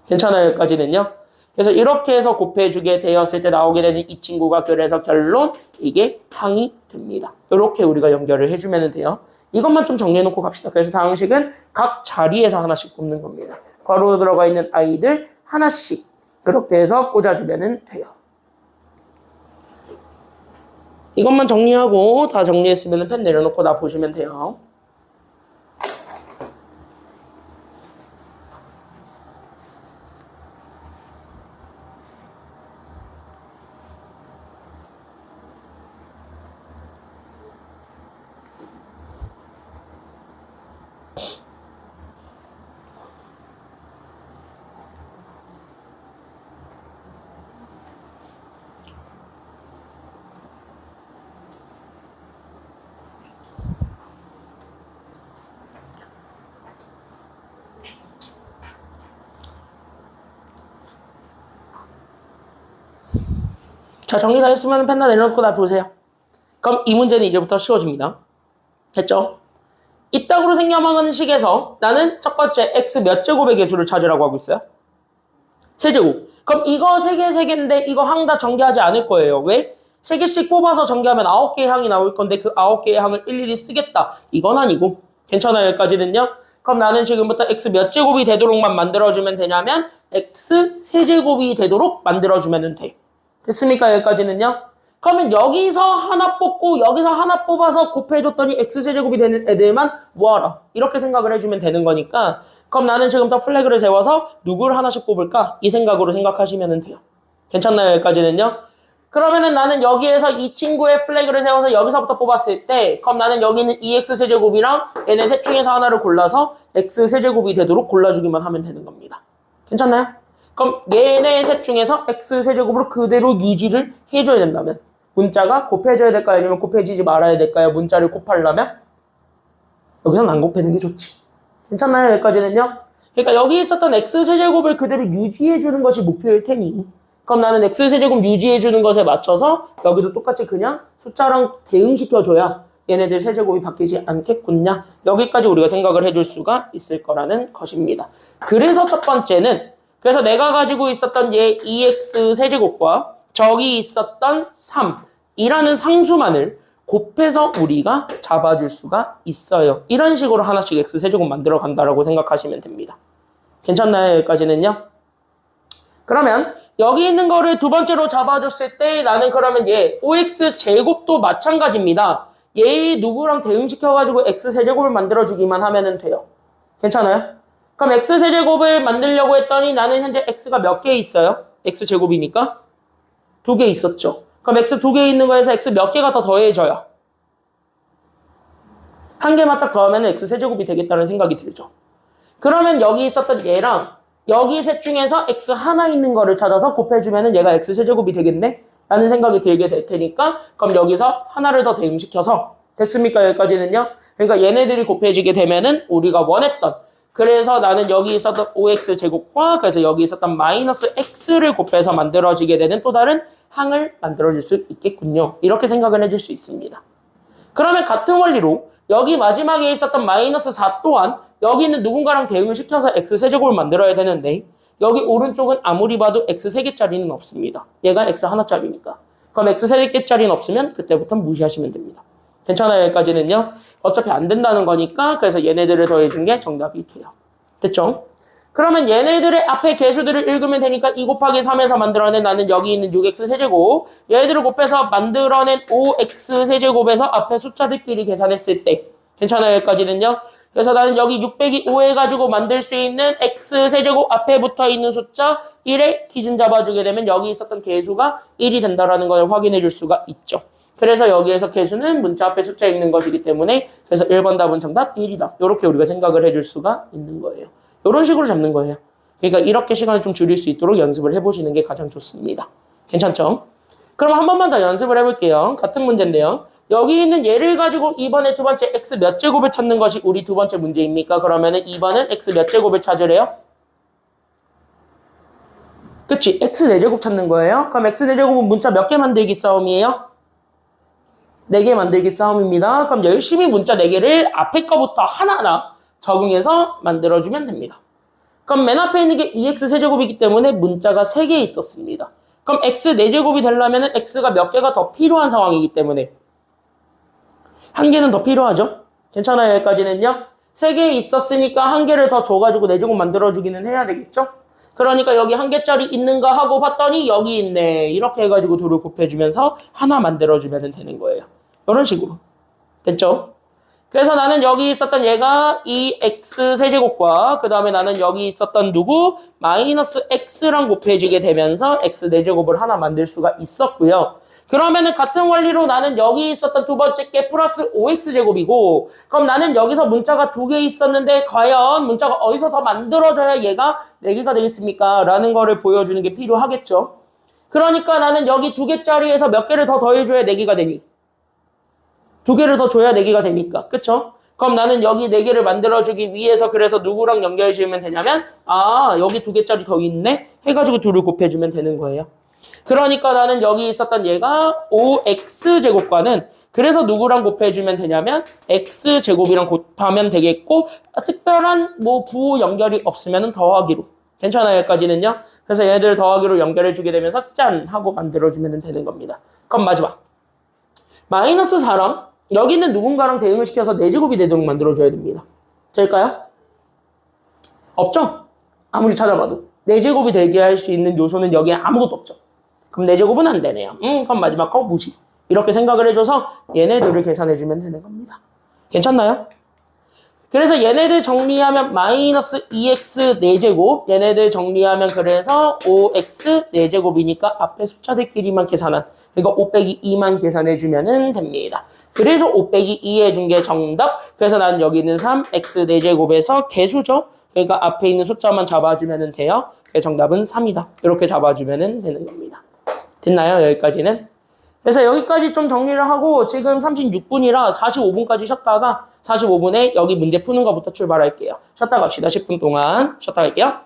괜찮아요? 여기까지는요? 그래서 이렇게 해서 곱해주게 되었을 때 나오게 되는 이 친구가 그래서 결론 이게 항이 됩니다. 이렇게 우리가 연결을 해주면 돼요. 이것만 좀 정리해놓고 갑시다. 그래서 다항식은 각 자리에서 하나씩 뽑는 겁니다. 괄호로 들어가 있는 아이들 하나씩 그렇게 해서 꽂아주면 돼요. 이것만 정리하고 다 정리했으면 펜 내려놓고 나 보시면 돼요. 자, 정리 다 했으면 펜 다 내려놓고 나 보세요. 그럼 이 문제는 이제부터 쉬워집니다. 됐죠? 이따구로 생겨나는 식에서 나는 첫 번째 x 몇 제곱의 개수를 찾으라고 하고 있어요? 세제곱. 그럼 이거 3개, 3개인데 이거 항 다 전개하지 않을 거예요. 왜? 3개씩 뽑아서 전개하면 9개의 항이 나올 건데 그 9개의 항을 일일이 쓰겠다. 이건 아니고. 괜찮아요? 여기까지는요? 그럼 나는 지금부터 x 몇 제곱이 되도록만 만들어주면 되냐면 x 세제곱이 되도록 만들어주면 돼. 됐습니까? 여기까지는요? 그러면 여기서 하나 뽑고 여기서 하나 뽑아서 곱해줬더니 x세제곱이 되는 애들만 모아라. 이렇게 생각을 해주면 되는 거니까 그럼 나는 지금부터 플래그를 세워서 누구를 하나씩 뽑을까? 이 생각으로 생각하시면 돼요. 괜찮나요? 여기까지는요? 그러면은 나는 여기에서 이 친구의 플래그를 세워서 여기서부터 뽑았을 때 그럼 나는 여기 있는 2x세제곱이랑 얘네 셋 중에서 하나를 골라서 x세제곱이 되도록 골라주기만 하면 되는 겁니다. 괜찮나요? 그럼 얘네 셋 중에서 x세제곱으로 그대로 유지를 해줘야 된다면 문자가 곱해져야 될까요? 아니면 곱해지지 말아야 될까요? 문자를 곱하려면 여기서는 안 곱해는 게 좋지. 괜찮나요? 여기까지는요? 그러니까 여기 있었던 x세제곱을 그대로 유지해주는 것이 목표일 테니 그럼 나는 x세제곱 유지해주는 것에 맞춰서 여기도 똑같이 그냥 숫자랑 대응시켜줘야 얘네들 세제곱이 바뀌지 않겠군요. 여기까지 우리가 생각을 해줄 수가 있을 거라는 것입니다. 그래서 첫 번째는 그래서 내가 가지고 있었던 얘 2x 세제곱과 저기 있었던 3이라는 상수만을 곱해서 우리가 잡아줄 수가 있어요. 이런 식으로 하나씩 x 세제곱 만들어 간다라고 생각하시면 됩니다. 괜찮나요? 여기까지는요? 그러면 여기 있는 거를 두 번째로 잡아줬을 때 나는 그러면 얘 5x 제곱도 마찬가지입니다. 얘 누구랑 대응시켜가지고 x 세제곱을 만들어주기만 하면 돼요. 괜찮아요? 그럼 x세제곱을 만들려고 했더니 나는 현재 x가 몇 개 있어요? x제곱이니까 2개 있었죠. 그럼 x 2개 있는 거에서 x 몇 개가 더 더해져요? 한 개만 딱 더하면 x세제곱이 되겠다는 생각이 들죠. 그러면 여기 있었던 얘랑 여기 셋 중에서 x 하나 있는 거를 찾아서 곱해주면 얘가 x세제곱이 되겠네? 라는 생각이 들게 될 테니까 그럼 여기서 하나를 더 대응시켜서 됐습니까? 여기까지는요? 그러니까 얘네들이 곱해지게 되면은 우리가 원했던 그래서 나는 여기 있었던 5x 제곱과 그래서 여기 있었던 마이너스 x를 곱해서 만들어지게 되는 또 다른 항을 만들어줄 수 있겠군요. 이렇게 생각을 해줄 수 있습니다. 그러면 같은 원리로 여기 마지막에 있었던 마이너스 4 또한 여기 있는 누군가랑 대응을 시켜서 x 세제곱을 만들어야 되는데 여기 오른쪽은 아무리 봐도 x 3개짜리는 없습니다. 얘가 x 하나짜리니까. 그럼 x 3개짜리는 없으면 그때부터 무시하시면 됩니다. 괜찮아요? 여기까지는요? 어차피 안 된다는 거니까 그래서 얘네들을 더해준 게 정답이 돼요. 됐죠? 그러면 얘네들의 앞에 개수들을 읽으면 되니까 2 곱하기 3에서 만들어낸 나는 여기 있는 6x 세제곱 얘네들을 곱해서 만들어낸 5x 세제곱에서 앞에 숫자들끼리 계산했을 때 괜찮아요? 여기까지는요? 그래서 나는 여기 6 빼기 5 해가지고 만들 수 있는 x 세제곱 앞에 붙어있는 숫자 1에 기준 잡아주게 되면 여기 있었던 개수가 1이 된다는 걸 확인해 줄 수가 있죠. 그래서 여기에서 개수는 문자 앞에 숫자 읽는 것이기 때문에 그래서 1번 답은 정답 1이다. 이렇게 우리가 생각을 해줄 수가 있는 거예요. 이런 식으로 잡는 거예요. 그러니까 이렇게 시간을 좀 줄일 수 있도록 연습을 해보시는 게 가장 좋습니다. 괜찮죠? 그럼 한 번만 더 연습을 해볼게요. 같은 문제인데요. 여기 있는 얘를 가지고 이번에 두 번째 x 몇 제곱을 찾는 것이 우리 두 번째 문제입니까? 그러면은 2번은 x 몇 제곱을 찾으래요? 그치? x 4제곱 찾는 거예요. 그럼 x 4제곱은 문자 몇 개 만들기 싸움이에요? 4개 만들기 싸움입니다. 그럼 열심히 문자 4개를 앞에 거부터 하나하나 적응해서 만들어주면 됩니다. 그럼 맨 앞에 있는 게 2x 세제곱이기 때문에 문자가 3개 있었습니다. 그럼 x 4제곱이 되려면 x가 몇 개가 더 필요한 상황이기 때문에 한 개는 더 필요하죠? 괜찮아요, 여기까지는요? 3개 있었으니까 한 개를 더 줘가지고 4제곱 만들어주기는 해야 되겠죠? 그러니까 여기 한 개짜리 있는가 하고 봤더니 여기 있네. 이렇게 해가지고 둘을 곱해주면서 하나 만들어주면 되는 거예요. 이런 식으로. 됐죠? 그래서 나는 여기 있었던 얘가 이 x 세제곱과 그 다음에 나는 여기 있었던 누구? 마이너스 x랑 곱해지게 되면서 x 4제곱을 하나 만들 수가 있었고요. 그러면은 같은 원리로 나는 여기 있었던 두 번째 게 플러스 5x제곱이고 그럼 나는 여기서 문자가 2개 있었는데 과연 문자가 어디서 더 만들어져야 얘가 4개가 되겠습니까? 라는 거를 보여주는 게 필요하겠죠. 그러니까 나는 여기 2개짜리에서 몇 개를 더 더해줘야 4개가 되니? 2개를 더 줘야 4개가 되니까. 그쵸? 그럼 나는 여기 4개를 만들어주기 위해서 그래서 누구랑 연결 지으면 되냐면 여기 2개짜리 더 있네? 해가지고 둘을 곱해주면 되는 거예요. 그러니까 나는 여기 있었던 얘가 5x제곱과는 그래서 누구랑 곱해주면 되냐면 x제곱이랑 곱하면 되겠고 특별한 부호 연결이 없으면 더하기로. 괜찮아요, 여기까지는요? 그래서 얘들 더하기로 연결해주게 되면서 짠! 하고 만들어주면 되는 겁니다. 그럼 마지막. 마이너스 4랑 여기 있는 누군가랑 대응을 시켜서 4제곱이 되도록 만들어줘야 됩니다. 될까요? 없죠? 아무리 찾아봐도. 4제곱이 되게 할 수 있는 요소는 여기에 아무것도 없죠. 그럼 4제곱은 안 되네요. 그럼 마지막 거 무시. 이렇게 생각을 해줘서 얘네들을 계산해주면 되는 겁니다. 괜찮나요? 그래서 얘네들 정리하면 마이너스 2x 4제곱 얘네들 정리하면 그래서 5x 4제곱이니까 앞에 숫자들끼리만 계산한 그러니까 5 빼기 2만 계산해주면 됩니다. 그래서 5 빼기 2 해준 게 정답. 그래서 나는 여기 있는 3x 4제곱에서 개수죠. 그러니까 앞에 있는 숫자만 잡아주면 돼요. 그래서 정답은 3이다. 이렇게 잡아주면 되는 겁니다. 됐나요? 여기까지는? 그래서 여기까지 좀 정리를 하고 지금 36분이라 45분까지 쉬었다가 45분에 여기 문제 푸는 것부터 출발할게요. 쉬었다 갑시다. 10분 동안 쉬었다 갈게요.